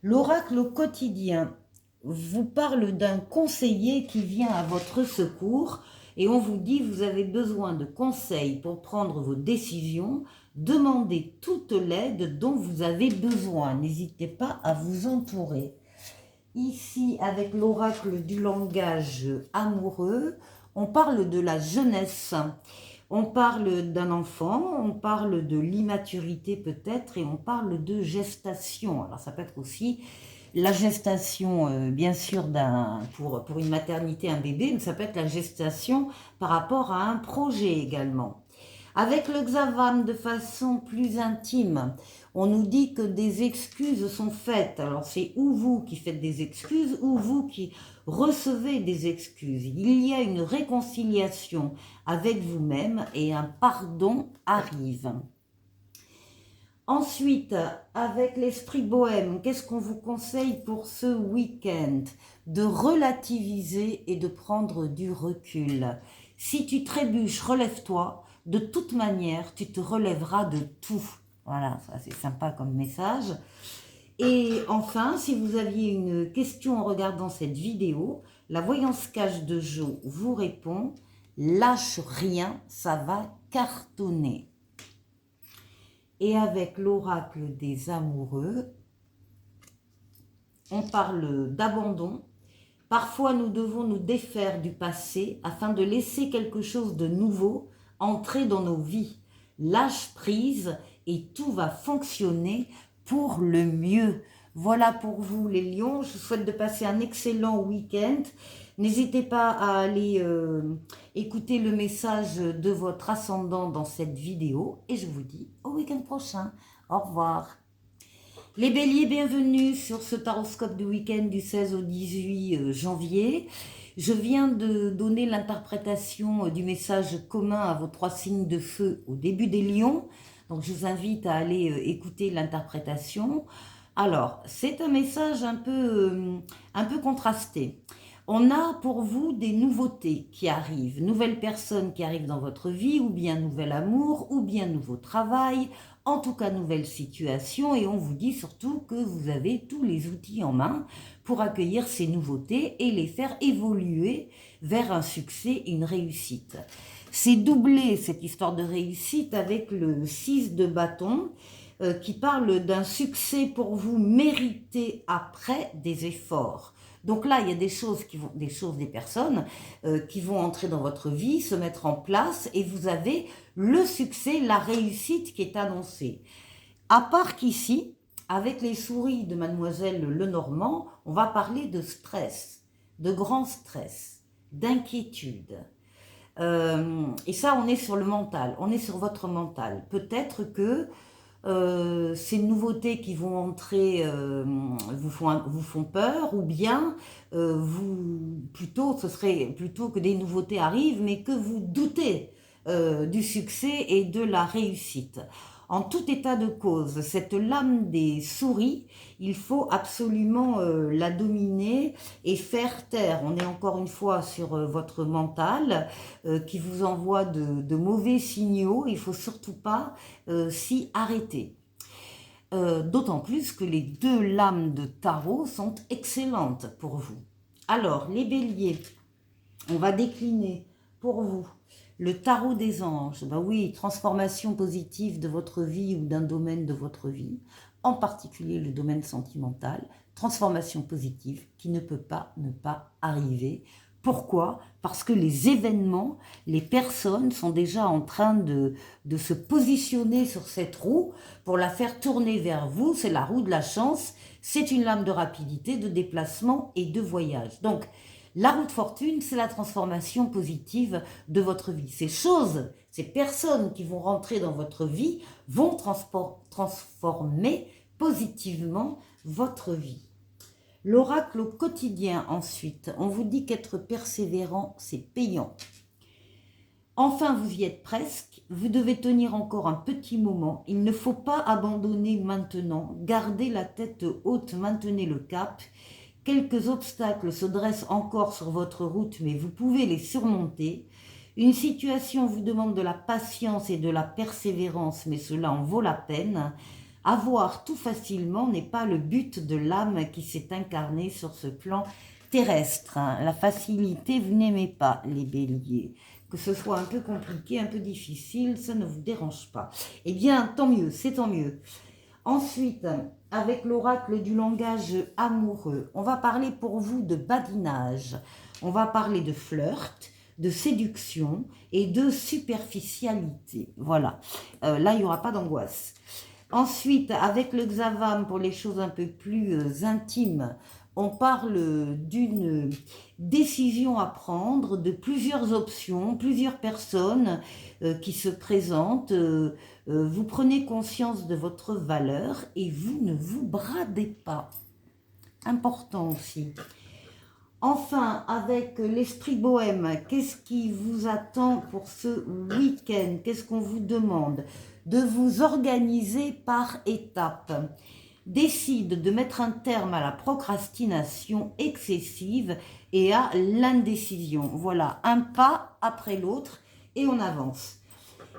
L'oracle au quotidien vous parle d'un conseiller qui vient à votre secours et on vous dit vous avez besoin de conseils pour prendre vos décisions, demandez toute l'aide dont vous avez besoin. N'hésitez pas à vous entourer. Ici, avec l'oracle du langage amoureux, on parle de la jeunesse, on parle d'un enfant, on parle de l'immaturité peut-être, et on parle de gestation. Alors ça peut être aussi la gestation, bien sûr, pour une maternité, un bébé, mais ça peut être la gestation par rapport à un projet également. Avec le Xavam, de façon plus intime, on nous dit que des excuses sont faites. Alors c'est ou vous qui faites des excuses ou vous qui recevez des excuses. Il y a une réconciliation avec vous-même et un pardon arrive. Ensuite, avec l'esprit bohème, qu'est-ce qu'on vous conseille pour ce week-end? De relativiser et de prendre du recul. Si tu trébuches, relève-toi. De toute manière, tu te relèveras de tout. Voilà, ça c'est sympa comme message. Et enfin, si vous aviez une question en regardant cette vidéo, la voyance cache de Jo vous répond « Lâche rien, ça va cartonner ». Et avec l'oracle des amoureux, on parle d'abandon. Parfois, nous devons nous défaire du passé afin de laisser quelque chose de nouveau entrer dans nos vies. Lâche prise et tout va fonctionner pour le mieux. Voilà pour vous les lions. Je vous souhaite de passer un excellent week-end. N'hésitez pas à aller écouter le message de votre ascendant dans cette vidéo. Et je vous dis au week-end prochain. Au revoir. Les béliers, bienvenue sur ce taroscope du week-end du 16 au 18 janvier. Je viens de donner l'interprétation du message commun à vos 3 signes de feu au début des lions. Donc je vous invite à aller écouter l'interprétation. Alors, c'est un message un peu contrasté. On a pour vous des nouveautés qui arrivent, nouvelles personnes qui arrivent dans votre vie, ou bien nouvel amour, ou bien nouveau travail, en tout cas nouvelle situation, et on vous dit surtout que vous avez tous les outils en main pour accueillir ces nouveautés et les faire évoluer vers un succès, une réussite. C'est doublé cette histoire de réussite avec le 6 de bâton, qui parle d'un succès pour vous mérité après des efforts. Donc là, il y a des personnes qui vont entrer dans votre vie, se mettre en place, et vous avez le succès, la réussite qui est annoncée. À part qu'ici, avec les souris de Mademoiselle Lenormand, on va parler de stress, de grand stress, d'inquiétude. Et ça, on est sur le mental, on est sur votre mental. Peut-être que ces nouveautés qui vont entrer vous font peur, ou bien ce serait plutôt que des nouveautés arrivent, mais que vous doutez du succès et de la réussite. En tout état de cause, cette lame des souris, il faut absolument la dominer et faire taire. On est encore une fois sur votre mental qui vous envoie de mauvais signaux. Il ne faut surtout pas s'y arrêter. D'autant plus que les 2 lames de tarot sont excellentes pour vous. Alors, les béliers, on va décliner pour vous le tarot des anges. Ben oui, transformation positive de votre vie ou d'un domaine de votre vie, en particulier le domaine sentimental, transformation positive qui ne peut pas ne pas arriver. Pourquoi? Parce que les événements, les personnes sont déjà en train de se positionner sur cette roue pour la faire tourner vers vous. C'est la roue de la chance, c'est une lame de rapidité, de déplacement et de voyage. Donc, La roue de fortune, c'est la transformation positive de votre vie. Ces choses, ces personnes qui vont rentrer dans votre vie vont transformer positivement votre vie. L'oracle au quotidien ensuite, on vous dit qu'être persévérant, c'est payant. Enfin, vous y êtes presque, vous devez tenir encore un petit moment, il ne faut pas abandonner maintenant, gardez la tête haute, maintenez le cap. Quelques obstacles se dressent encore sur votre route, mais vous pouvez les surmonter. Une situation vous demande de la patience et de la persévérance, mais cela en vaut la peine. Avoir tout facilement n'est pas le but de l'âme qui s'est incarnée sur ce plan terrestre. La facilité, vous n'aimez pas les béliers. Que ce soit un peu compliqué, un peu difficile, ça ne vous dérange pas. Eh bien, tant mieux, c'est tant mieux. Ensuite, avec l'oracle du langage amoureux, on va parler pour vous de badinage, on va parler de flirt, de séduction et de superficialité. Voilà, là, il n'y aura pas d'angoisse. Ensuite, avec le Xavam, pour les choses un peu plus intimes, on parle d'une décision à prendre, de plusieurs options, plusieurs personnes qui se présentent. Vous prenez conscience de votre valeur et vous ne vous bradez pas. Important aussi. Enfin, avec l'esprit bohème, qu'est-ce qui vous attend pour ce week-end? Qu'est-ce qu'on vous demande? De vous organiser par étapes. Décide de mettre un terme à la procrastination excessive et à l'indécision. Voilà, un pas après l'autre et on avance.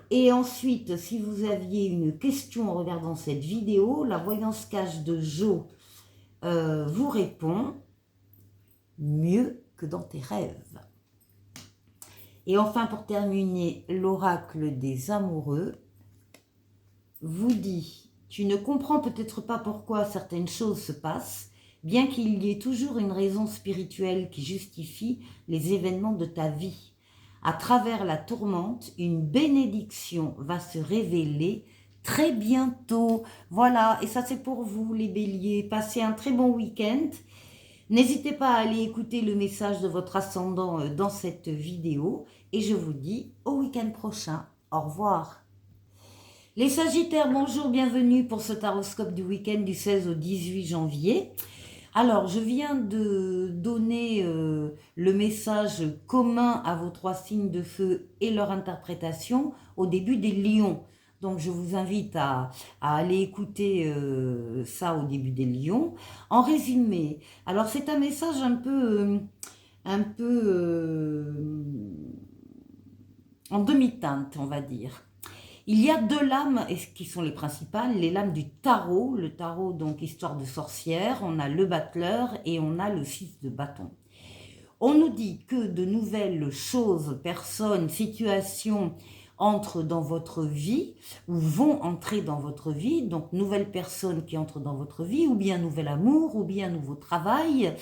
Et ensuite, si vous aviez une question en regardant cette vidéo, la voyance cache de Jo vous répond mieux que dans tes rêves. Et enfin, pour terminer, l'oracle des amoureux vous dit: tu ne comprends peut-être pas pourquoi certaines choses se passent, bien qu'il y ait toujours une raison spirituelle qui justifie les événements de ta vie. À travers la tourmente, une bénédiction va se révéler très bientôt. Voilà, et ça c'est pour vous les béliers. Passez un très bon week-end. N'hésitez pas à aller écouter le message de votre ascendant dans cette vidéo. Et je vous dis au week-end prochain. Au revoir. Les Sagittaires, bonjour, bienvenue pour ce taroscope du week-end du 16 au 18 janvier. Alors, je viens de donner le message commun à vos 3 signes de feu et leur interprétation au début des Lions. Donc, je vous invite à aller écouter ça au début des Lions. En résumé, alors c'est un message un peu en demi-teinte, on va dire. Il y a 2 lames qui sont les principales, les lames du tarot. Le tarot, donc histoire de sorcière, on a le battleur et on a le 6 de bâton. On nous dit que de nouvelles choses, personnes, situations entrent dans votre vie ou vont entrer dans votre vie. Donc nouvelles personnes qui entrent dans votre vie, ou bien nouvel amour, ou bien nouveau travail,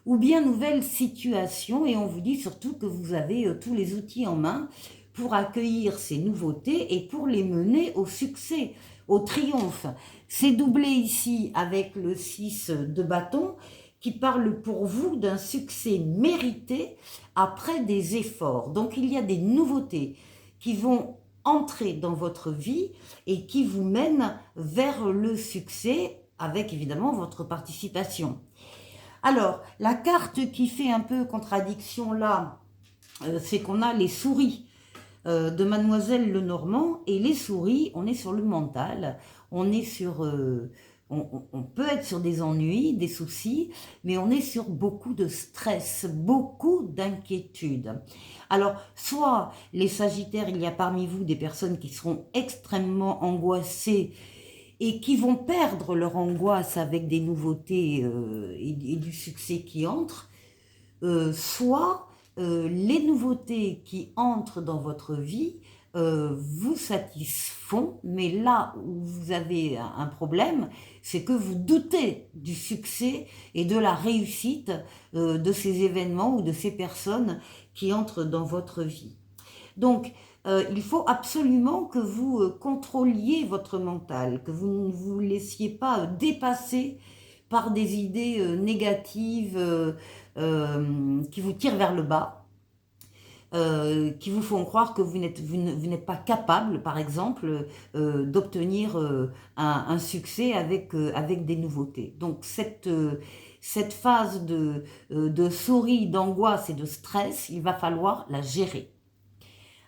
ou bien nouvelle situation. Et on vous dit surtout que vous avez tous les outils en main pour accueillir ces nouveautés et pour les mener au succès, au triomphe. C'est doublé ici avec le 6 de bâton qui parle pour vous d'un succès mérité après des efforts. Donc il y a des nouveautés qui vont entrer dans votre vie et qui vous mènent vers le succès avec évidemment votre participation. Alors, la carte qui fait un peu contradiction là, c'est qu'on a les souris de Mademoiselle Lenormand, et les souris, on est sur le mental, on est sur... on peut être sur des ennuis, des soucis, mais on est sur beaucoup de stress, beaucoup d'inquiétude. Alors, soit les Sagittaires, il y a parmi vous des personnes qui seront extrêmement angoissées et qui vont perdre leur angoisse avec des nouveautés et du succès qui entre, soit les nouveautés qui entrent dans votre vie vous satisfont, mais là où vous avez un problème, c'est que vous doutez du succès et de la réussite de ces événements ou de ces personnes qui entrent dans votre vie. Donc, il faut absolument que vous contrôliez votre mental, que vous ne vous laissiez pas dépasser par des idées négatives qui vous tirent vers le bas, qui vous font croire que vous n'êtes pas capable, par exemple, d'obtenir un succès avec des nouveautés. Donc cette phase de souris, d'angoisse et de stress, il va falloir la gérer.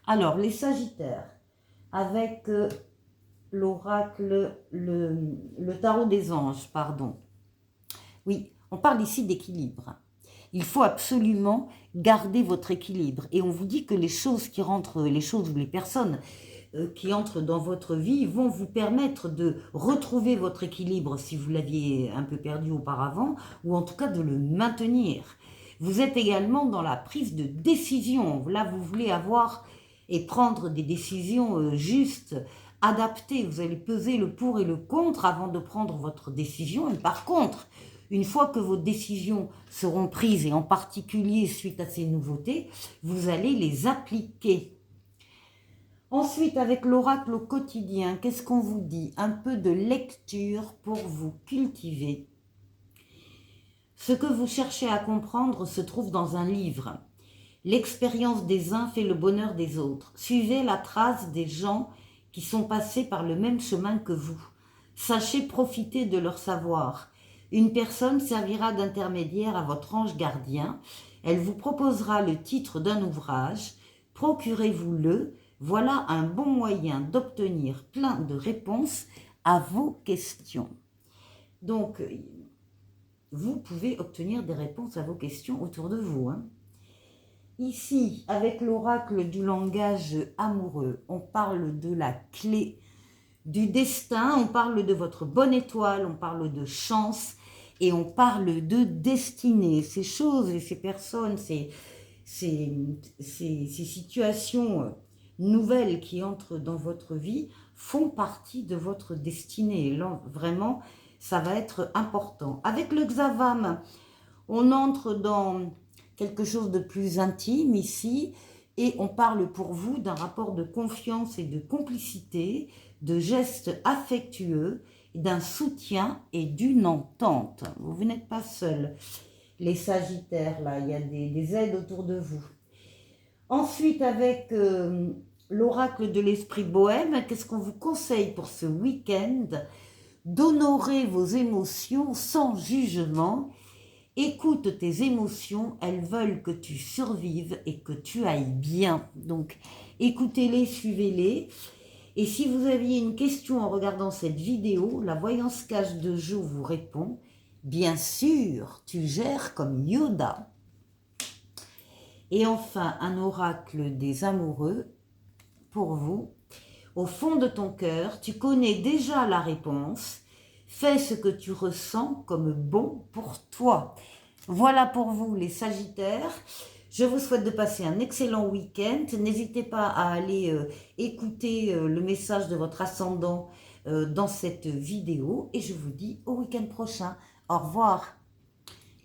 Alors, les Sagittaires, avec l'oracle, le tarot des anges, pardon. Oui, on parle ici d'équilibre. Il faut absolument garder votre équilibre. Et on vous dit que les choses qui rentrent, les choses ou les personnes qui entrent dans votre vie vont vous permettre de retrouver votre équilibre si vous l'aviez un peu perdu auparavant, ou en tout cas de le maintenir. Vous êtes également dans la prise de décision. Là, vous voulez avoir et prendre des décisions justes, adaptées. Vous allez peser le pour et le contre avant de prendre votre décision. Et par contre, une fois que vos décisions seront prises, et en particulier suite à ces nouveautés, vous allez les appliquer. Ensuite, avec l'oracle au quotidien, qu'est-ce qu'on vous dit? Un peu de lecture pour vous cultiver. Ce que vous cherchez à comprendre se trouve dans un livre. L'expérience des uns fait le bonheur des autres. Suivez la trace des gens qui sont passés par le même chemin que vous. Sachez profiter de leur savoir. Une personne servira d'intermédiaire à votre ange gardien. Elle vous proposera le titre d'un ouvrage. Procurez-vous-le. Voilà un bon moyen d'obtenir plein de réponses à vos questions. Donc, vous pouvez obtenir des réponses à vos questions autour de vous. Ici, avec l'oracle du langage amoureux, on parle de la clé du destin, on parle de votre bonne étoile, on parle de chance et on parle de destinée. Ces choses et ces personnes, ces situations nouvelles qui entrent dans votre vie font partie de votre destinée. Là, vraiment, ça va être important. Avec le Xavam, on entre dans quelque chose de plus intime ici et on parle pour vous d'un rapport de confiance et de complicité, de gestes affectueux, d'un soutien et d'une entente. Vous n'êtes pas seul. Les Sagittaires, là, il y a des aides autour de vous. Ensuite, avec l'oracle de l'esprit bohème, qu'est-ce qu'on vous conseille pour ce week-end? D'honorer vos émotions sans jugement. Écoute tes émotions, elles veulent que tu survives et que tu ailles bien. Donc, écoutez-les, suivez-les. Et si vous aviez une question en regardant cette vidéo, la voyance cache de Jo vous répond, bien sûr, tu gères comme Yoda. Et enfin, un oracle des amoureux pour vous. Au fond de ton cœur, tu connais déjà la réponse. Fais ce que tu ressens comme bon pour toi. Voilà pour vous les Sagittaires. Je vous souhaite de passer un excellent week-end. N'hésitez pas à aller écouter le message de votre ascendant dans cette vidéo. Et je vous dis au week-end prochain. Au revoir.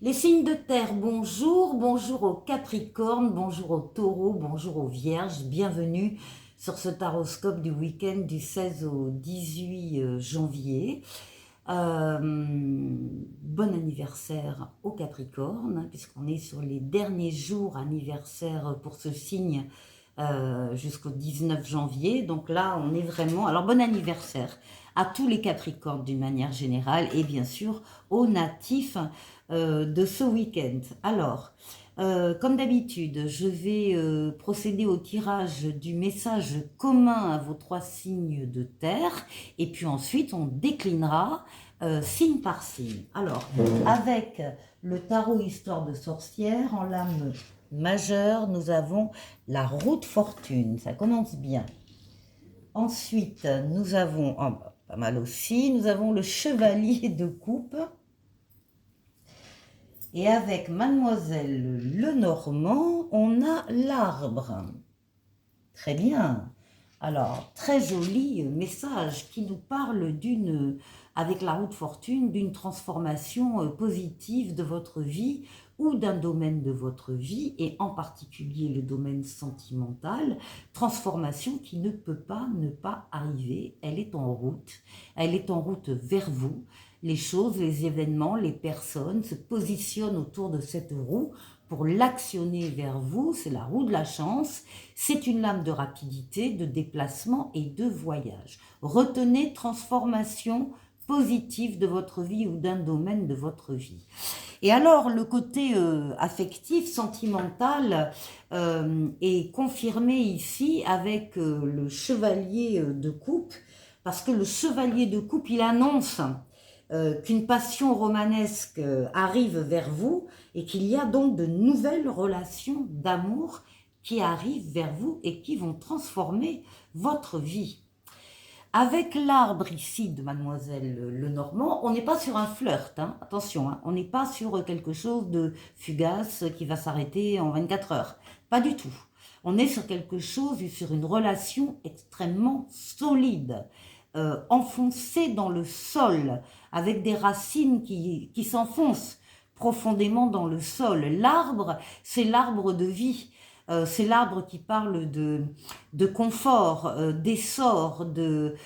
Les signes de terre, bonjour. Bonjour aux Capricornes, bonjour aux Taureaux, bonjour aux Vierges. Bienvenue sur ce taroscope du week-end du 16 au 18 janvier. Bon anniversaire aux Capricornes, puisqu'on est sur les derniers jours anniversaires pour ce signe jusqu'au 19 janvier. Donc là, on est vraiment... Alors, bon anniversaire à tous les Capricornes d'une manière générale et bien sûr aux natifs de ce week-end. Alors... comme d'habitude, je vais procéder au tirage du message commun à vos 3 signes de terre et puis ensuite on déclinera signe par signe. Alors, avec le tarot Histoire de sorcière en lame majeure, nous avons la roue de fortune, ça commence bien. Ensuite, nous avons, pas mal aussi, nous avons le chevalier de coupe. Et avec Mademoiselle Lenormand, on a l'arbre. Très bien. Alors, très joli message qui nous parle d'une, avec la roue de fortune, d'une transformation positive de votre vie ou d'un domaine de votre vie, et en particulier le domaine sentimental, transformation qui ne peut pas ne pas arriver. Elle est en route vers vous. les choses, les événements, les personnes se positionnent autour de cette roue pour l'actionner vers vous. C'est la roue de la chance. C'est une lame de rapidité, de déplacement et de voyage. Retenez transformation positive de votre vie ou d'un domaine de votre vie. Et alors, le côté affectif, sentimental est confirmé ici avec le chevalier de coupe, parce que le chevalier de coupe, il annonce qu'une passion romanesque arrive vers vous et qu'il y a donc de nouvelles relations d'amour qui arrivent vers vous et qui vont transformer votre vie. Avec l'arbre ici de Mademoiselle Lenormand, on n'est pas sur un flirt, hein, attention, hein, on n'est pas sur quelque chose de fugace qui va s'arrêter en 24 heures, pas du tout. On est sur quelque chose, sur une relation extrêmement solide, enfoncée dans le sol, avec des racines qui s'enfoncent profondément dans le sol. L'arbre, c'est l'arbre de vie. C'est l'arbre qui parle de confort, d'essor, d'une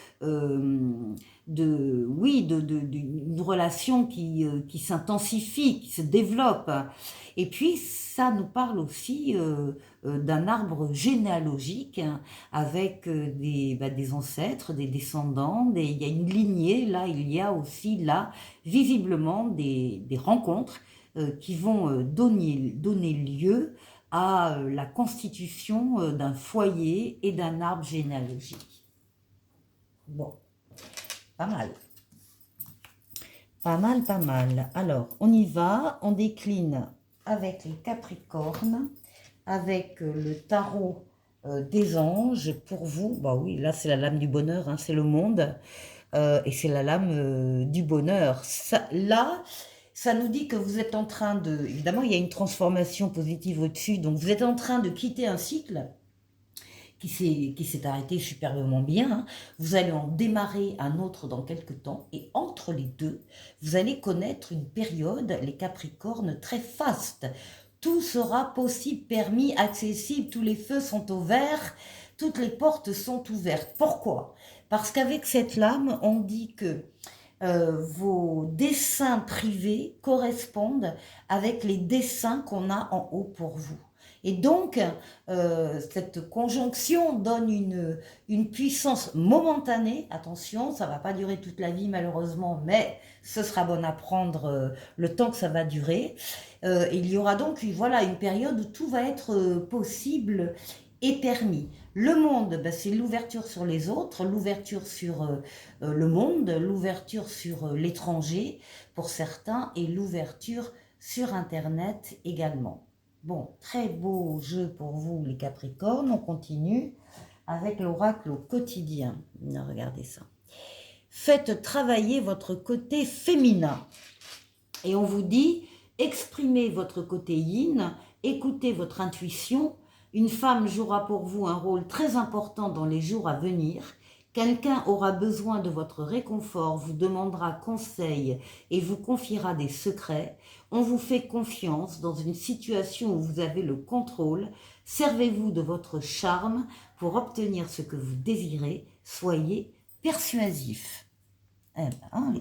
relation qui s'intensifie, qui se développe. Et puis, ça nous parle aussi d'un arbre généalogique, hein, avec des ancêtres, des descendants, il y a une lignée, là, il y a aussi, là, visiblement, des rencontres qui vont donner lieu à la constitution d'un foyer et d'un arbre généalogique. Bon, pas mal. Pas mal, pas mal. Alors, on y va, on décline avec les Capricornes, avec le tarot des anges pour vous. Bah oui, là c'est la lame du bonheur, hein, c'est le monde, et c'est la lame du bonheur. Ça nous dit que vous êtes en train de... Évidemment, il y a une transformation positive au-dessus, donc vous êtes en train de quitter un cycle qui s'est arrêté superbement bien. Hein. Vous allez en démarrer un autre dans quelques temps, et entre les deux, vous allez connaître une période, les Capricornes, très faste. Tout sera possible, permis, accessible, tous les feux sont au vert, toutes les portes sont ouvertes. Pourquoi? Parce qu'avec cette lame, on dit que vos dessins privés correspondent avec les dessins qu'on a en haut pour vous. Et donc, cette conjonction donne une puissance momentanée. Attention, ça ne va pas durer toute la vie malheureusement, mais ce sera bon à prendre le temps que ça va durer. Il y aura donc voilà, une période où tout va être possible et permis. Le monde, ben, c'est l'ouverture sur les autres, l'ouverture sur le monde, l'ouverture sur l'étranger pour certains et l'ouverture sur Internet également. Bon, très beau jeu pour vous les Capricornes. On continue avec l'oracle au quotidien. Regardez ça. Faites travailler votre côté féminin. Et on vous dit, exprimez votre côté yin, écoutez votre intuition. Une femme jouera pour vous un rôle très important dans les jours à venir. Quelqu'un aura besoin de votre réconfort, vous demandera conseil et vous confiera des secrets. On vous fait confiance dans une situation où vous avez le contrôle. Servez-vous de votre charme pour obtenir ce que vous désirez. Soyez persuasif. Eh ben,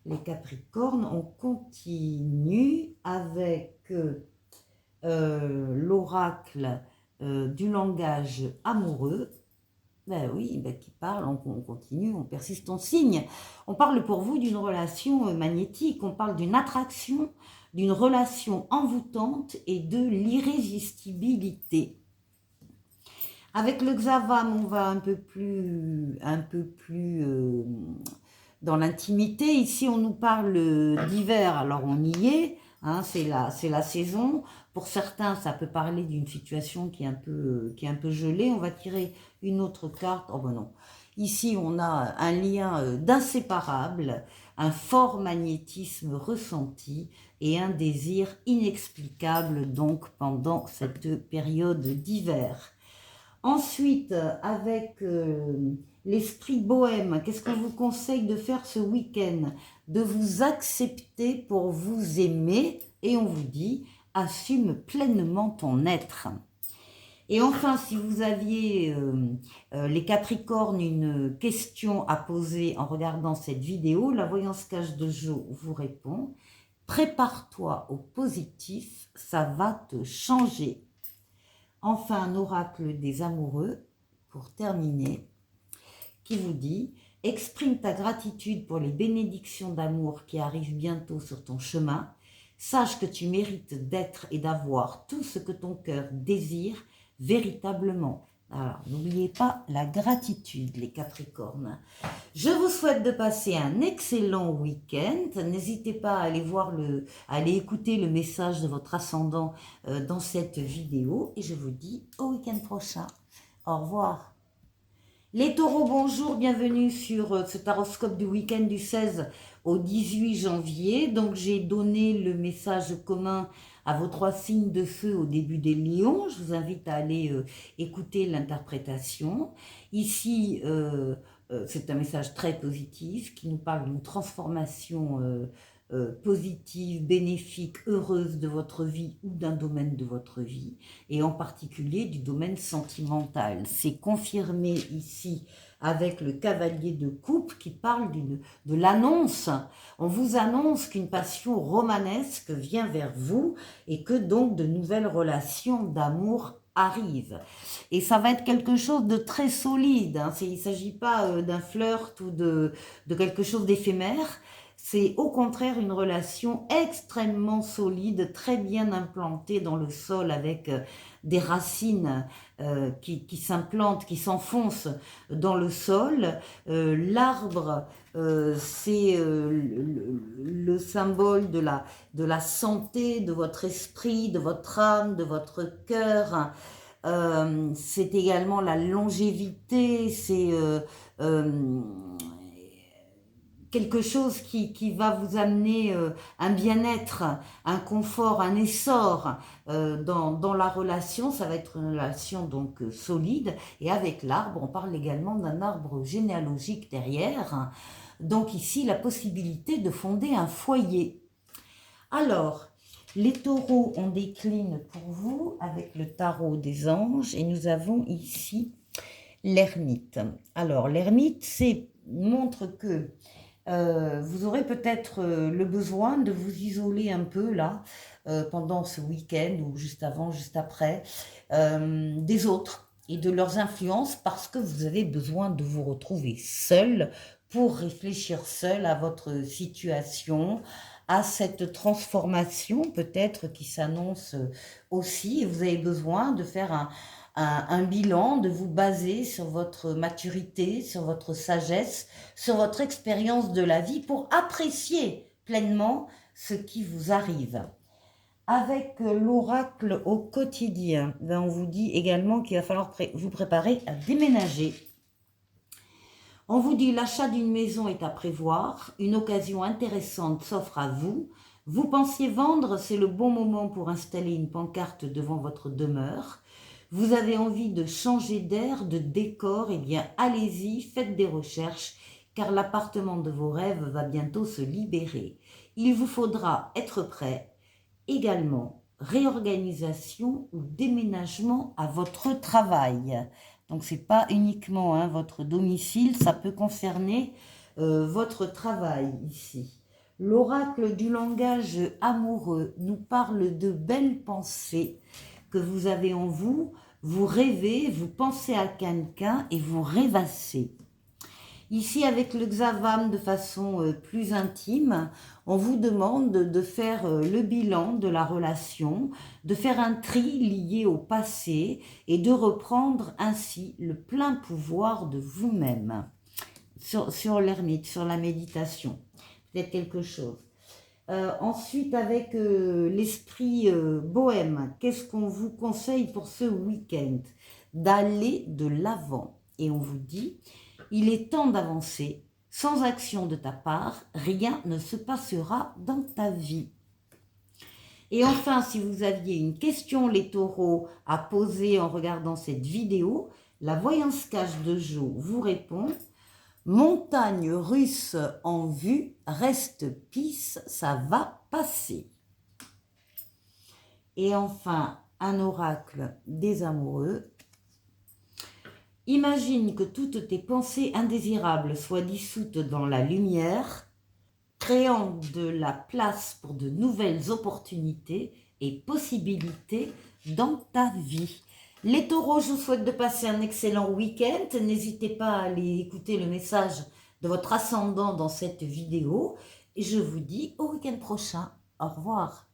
les Capricornes, on continue avec l'oracle du langage amoureux. Ben oui, ben qui parle, on continue, on persiste, on signe. On parle pour vous d'une relation magnétique, on parle d'une attraction, d'une relation envoûtante et de l'irrésistibilité. Avec le Xavam, on va un peu plus dans l'intimité. Ici, on nous parle d'hiver, alors on y est. Hein, c'est la saison. Pour certains, ça peut parler d'une situation qui est un peu gelée. On va tirer une autre carte. Oh ben non. Ici, on a un lien d'inséparable, un fort magnétisme ressenti et un désir inexplicable donc pendant cette période d'hiver. Ensuite, avec l'esprit bohème, qu'est-ce qu'on vous conseille de faire ce week-end? De vous accepter pour vous aimer, et on vous dit, assume pleinement ton être. Et enfin, si vous aviez, les Capricornes, une question à poser en regardant cette vidéo, la voyance cache de Jo vous répond. Prépare-toi au positif, ça va te changer. Enfin, un oracle des amoureux, pour terminer, qui vous dit « Exprime ta gratitude pour les bénédictions d'amour qui arrivent bientôt sur ton chemin. Sache que tu mérites d'être et d'avoir tout ce que ton cœur désire véritablement. » Alors, n'oubliez pas la gratitude, les Capricornes. Je vous souhaite de passer un excellent week-end. N'hésitez pas à aller écouter le message de votre ascendant dans cette vidéo. Et je vous dis au week-end prochain. Au revoir. Les taureaux, bonjour, bienvenue sur ce taroscope du week-end du 16 au 18 janvier. Donc j'ai donné le message commun à vos 3 signes de feu au début des lions. Je vous invite à aller écouter l'interprétation. Ici, c'est un message très positif qui nous parle d'une transformation positive, bénéfique, heureuse de votre vie ou d'un domaine de votre vie, et en particulier du domaine sentimental. C'est confirmé ici avec le cavalier de coupe qui parle de l'annonce. On vous annonce qu'une passion romanesque vient vers vous et que donc de nouvelles relations d'amour arrivent. Et ça va être quelque chose de très solide. Hein. Il ne s'agit pas d'un flirt ou de quelque chose d'éphémère. C'est au contraire une relation extrêmement solide, très bien implantée dans le sol avec des racines qui s'implantent, qui s'enfoncent dans le sol. L'arbre, c'est le symbole de la santé, de votre esprit, de votre âme, de votre cœur. C'est également la longévité, c'est quelque chose qui va vous amener un bien-être, un confort, un essor dans la relation. Ça va être une relation donc solide. Et avec l'arbre, on parle également d'un arbre généalogique derrière. Donc ici, la possibilité de fonder un foyer. Alors, les taureaux, on décline pour vous avec le tarot des anges. Et nous avons ici l'ermite. Alors, l'ermite, montre que vous aurez peut-être le besoin de vous isoler un peu là, pendant ce week-end ou juste avant, juste après, des autres et de leurs influences, parce que vous avez besoin de vous retrouver seul pour réfléchir seul à votre situation, à cette transformation peut-être qui s'annonce aussi. Et vous avez besoin de faire un bilan, de vous baser sur votre maturité, sur votre sagesse, sur votre expérience de la vie pour apprécier pleinement ce qui vous arrive. Avec l'oracle au quotidien, on vous dit également qu'il va falloir vous préparer à déménager. On vous dit l'achat d'une maison est à prévoir, une occasion intéressante s'offre à vous. Vous pensiez vendre, c'est le bon moment pour installer une pancarte devant votre demeure. Vous avez envie de changer d'air, de décor, eh bien allez-y, faites des recherches, car l'appartement de vos rêves va bientôt se libérer. Il vous faudra être prêt. Également, réorganisation ou déménagement à votre travail. Donc, ce n'est pas uniquement votre domicile, ça peut concerner votre travail ici. L'oracle du langage amoureux nous parle de belles pensées que vous avez en vous. Vous rêvez, vous pensez à quelqu'un et vous rêvassez. Ici, avec le Xavam de façon plus intime, on vous demande de faire le bilan de la relation, de faire un tri lié au passé et de reprendre ainsi le plein pouvoir de vous-même. Sur l'ermite, sur la méditation, peut-être quelque chose. Ensuite, avec l'esprit bohème, qu'est-ce qu'on vous conseille pour ce week-end? D'aller de l'avant. Et on vous dit, il est temps d'avancer. Sans action de ta part, rien ne se passera dans ta vie. Et enfin, si vous aviez une question, les taureaux, à poser en regardant cette vidéo, la voyance cache de Jo vous répond. Montagne russe en vue, reste pisse, ça va passer. Et enfin, un oracle des amoureux. Imagine que toutes tes pensées indésirables soient dissoutes dans la lumière, créant de la place pour de nouvelles opportunités et possibilités dans ta vie. Les taureaux, je vous souhaite de passer un excellent week-end. N'hésitez pas à aller écouter le message de votre ascendant dans cette vidéo. Et je vous dis au week-end prochain. Au revoir.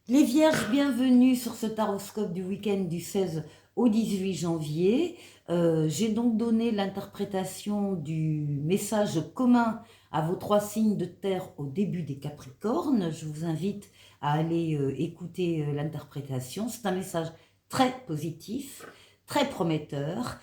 Les vierges, bienvenue sur ce taroscope du week-end du 16 au 18 janvier. J'ai donc donné l'interprétation du message commun à vos 3 signes de terre au début des Capricornes. Je vous invite à aller écouter l'interprétation. C'est un message très positif, très prometteur,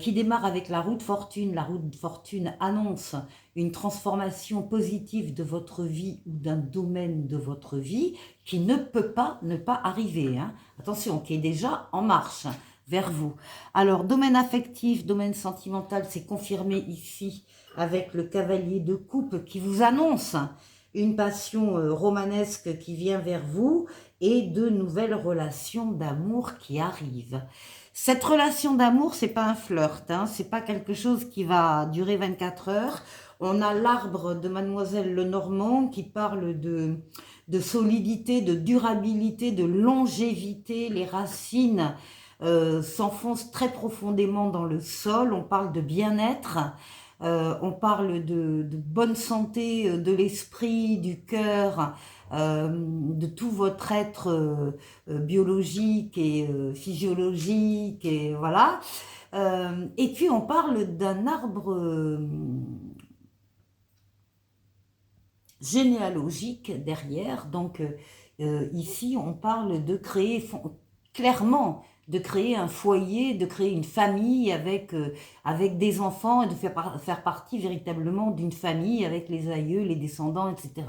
qui démarre avec la roue de fortune. La roue de fortune annonce une transformation positive de votre vie ou d'un domaine de votre vie qui ne peut pas ne pas arriver. Hein. Attention, qui est déjà en marche vers vous. Alors, domaine affectif, domaine sentimental, c'est confirmé ici avec le cavalier de coupe qui vous annonce une passion romanesque qui vient vers vous et de nouvelles relations d'amour qui arrivent. Cette relation d'amour, c'est pas un flirt, hein, c'est pas quelque chose qui va durer 24 heures. On a l'arbre de Mademoiselle Lenormand qui parle de solidité, de durabilité, de longévité. Les racines s'enfoncent très profondément dans le sol. On parle de bien-être. On parle de bonne santé de l'esprit, du cœur, de tout votre être biologique et physiologique, et voilà. Et puis on parle d'un arbre généalogique derrière. Donc ici on parle de créer clairement, de créer un foyer, de créer une famille avec des enfants et de faire partie véritablement d'une famille avec les aïeux, les descendants, etc.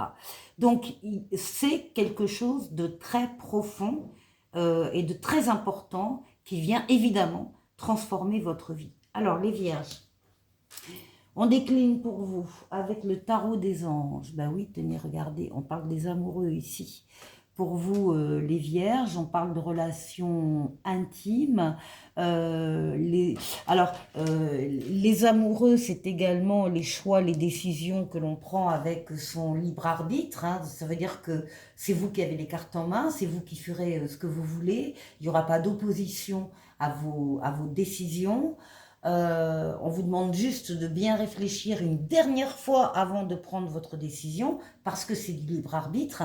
Donc c'est quelque chose de très profond et de très important qui vient évidemment transformer votre vie. Alors les vierges, on décline pour vous avec le tarot des anges. Ben oui, tenez, regardez, on parle des amoureux ici. Pour vous, les vierges, on parle de relations intimes. Les amoureux, c'est également les choix, les décisions que l'on prend avec son libre arbitre. Hein. Ça veut dire que c'est vous qui avez les cartes en main, c'est vous qui ferez ce que vous voulez. Il n'y aura pas d'opposition à vos décisions. On vous demande juste de bien réfléchir une dernière fois avant de prendre votre décision, parce que c'est du libre arbitre.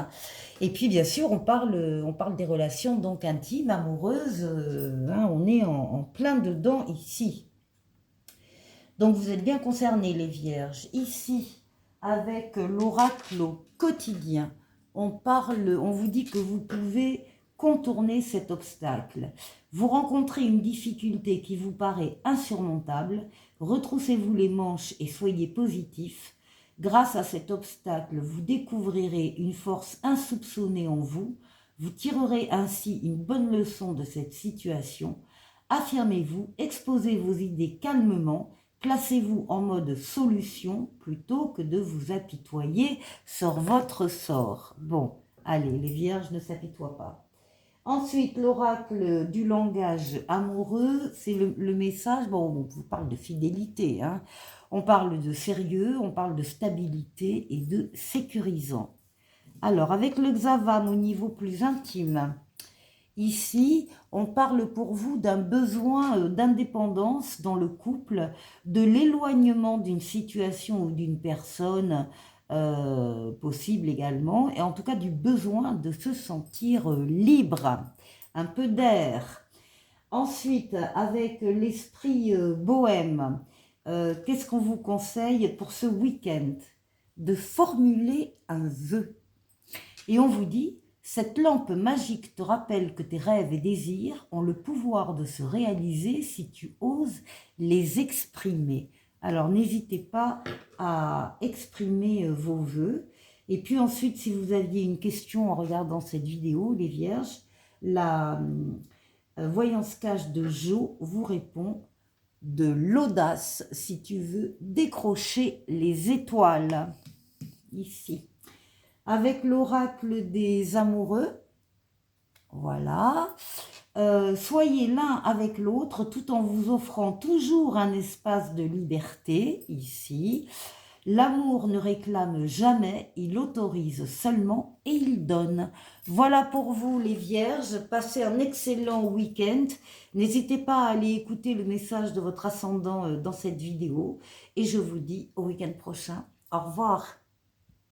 Et puis bien sûr, on parle des relations donc intimes, amoureuses, hein, on est en plein dedans ici. Donc vous êtes bien concernés les vierges. Ici, avec l'oracle au quotidien, on vous dit que vous pouvez contourner cet obstacle. Vous rencontrez une difficulté qui vous paraît insurmontable, retroussez-vous les manches et soyez positif. Grâce à cet obstacle, vous découvrirez une force insoupçonnée en vous, vous tirerez ainsi une bonne leçon de cette situation. Affirmez-vous, exposez vos idées calmement, placez-vous en mode solution plutôt que de vous apitoyer sur votre sort. Bon, allez, les vierges ne s'apitoient pas. Ensuite, l'oracle du langage amoureux, c'est le message, bon, on vous parle de fidélité, hein. On parle de sérieux, on parle de stabilité et de sécurisant. Alors, avec le Xavam au niveau plus intime, ici, on parle pour vous d'un besoin d'indépendance dans le couple, de l'éloignement d'une situation ou d'une personne possible également, et en tout cas du besoin de se sentir libre, un peu d'air. Ensuite, avec l'esprit bohème, qu'est-ce qu'on vous conseille pour ce week-end? De formuler un vœu. Et on vous dit, cette lampe magique te rappelle que tes rêves et désirs ont le pouvoir de se réaliser si tu oses les exprimer. Alors n'hésitez pas à exprimer vos vœux. Et puis ensuite, si vous aviez une question en regardant cette vidéo, les vierges, la voyance cache de Jo vous répond de l'audace si tu veux décrocher les étoiles. Ici. Avec l'oracle des amoureux, voilà, Soyez l'un avec l'autre tout en vous offrant toujours un espace de liberté, ici. L'amour ne réclame jamais, il autorise seulement et il donne. Voilà pour vous les vierges, passez un excellent week-end. N'hésitez pas à aller écouter le message de votre ascendant dans cette vidéo et je vous dis au week-end prochain. Au revoir.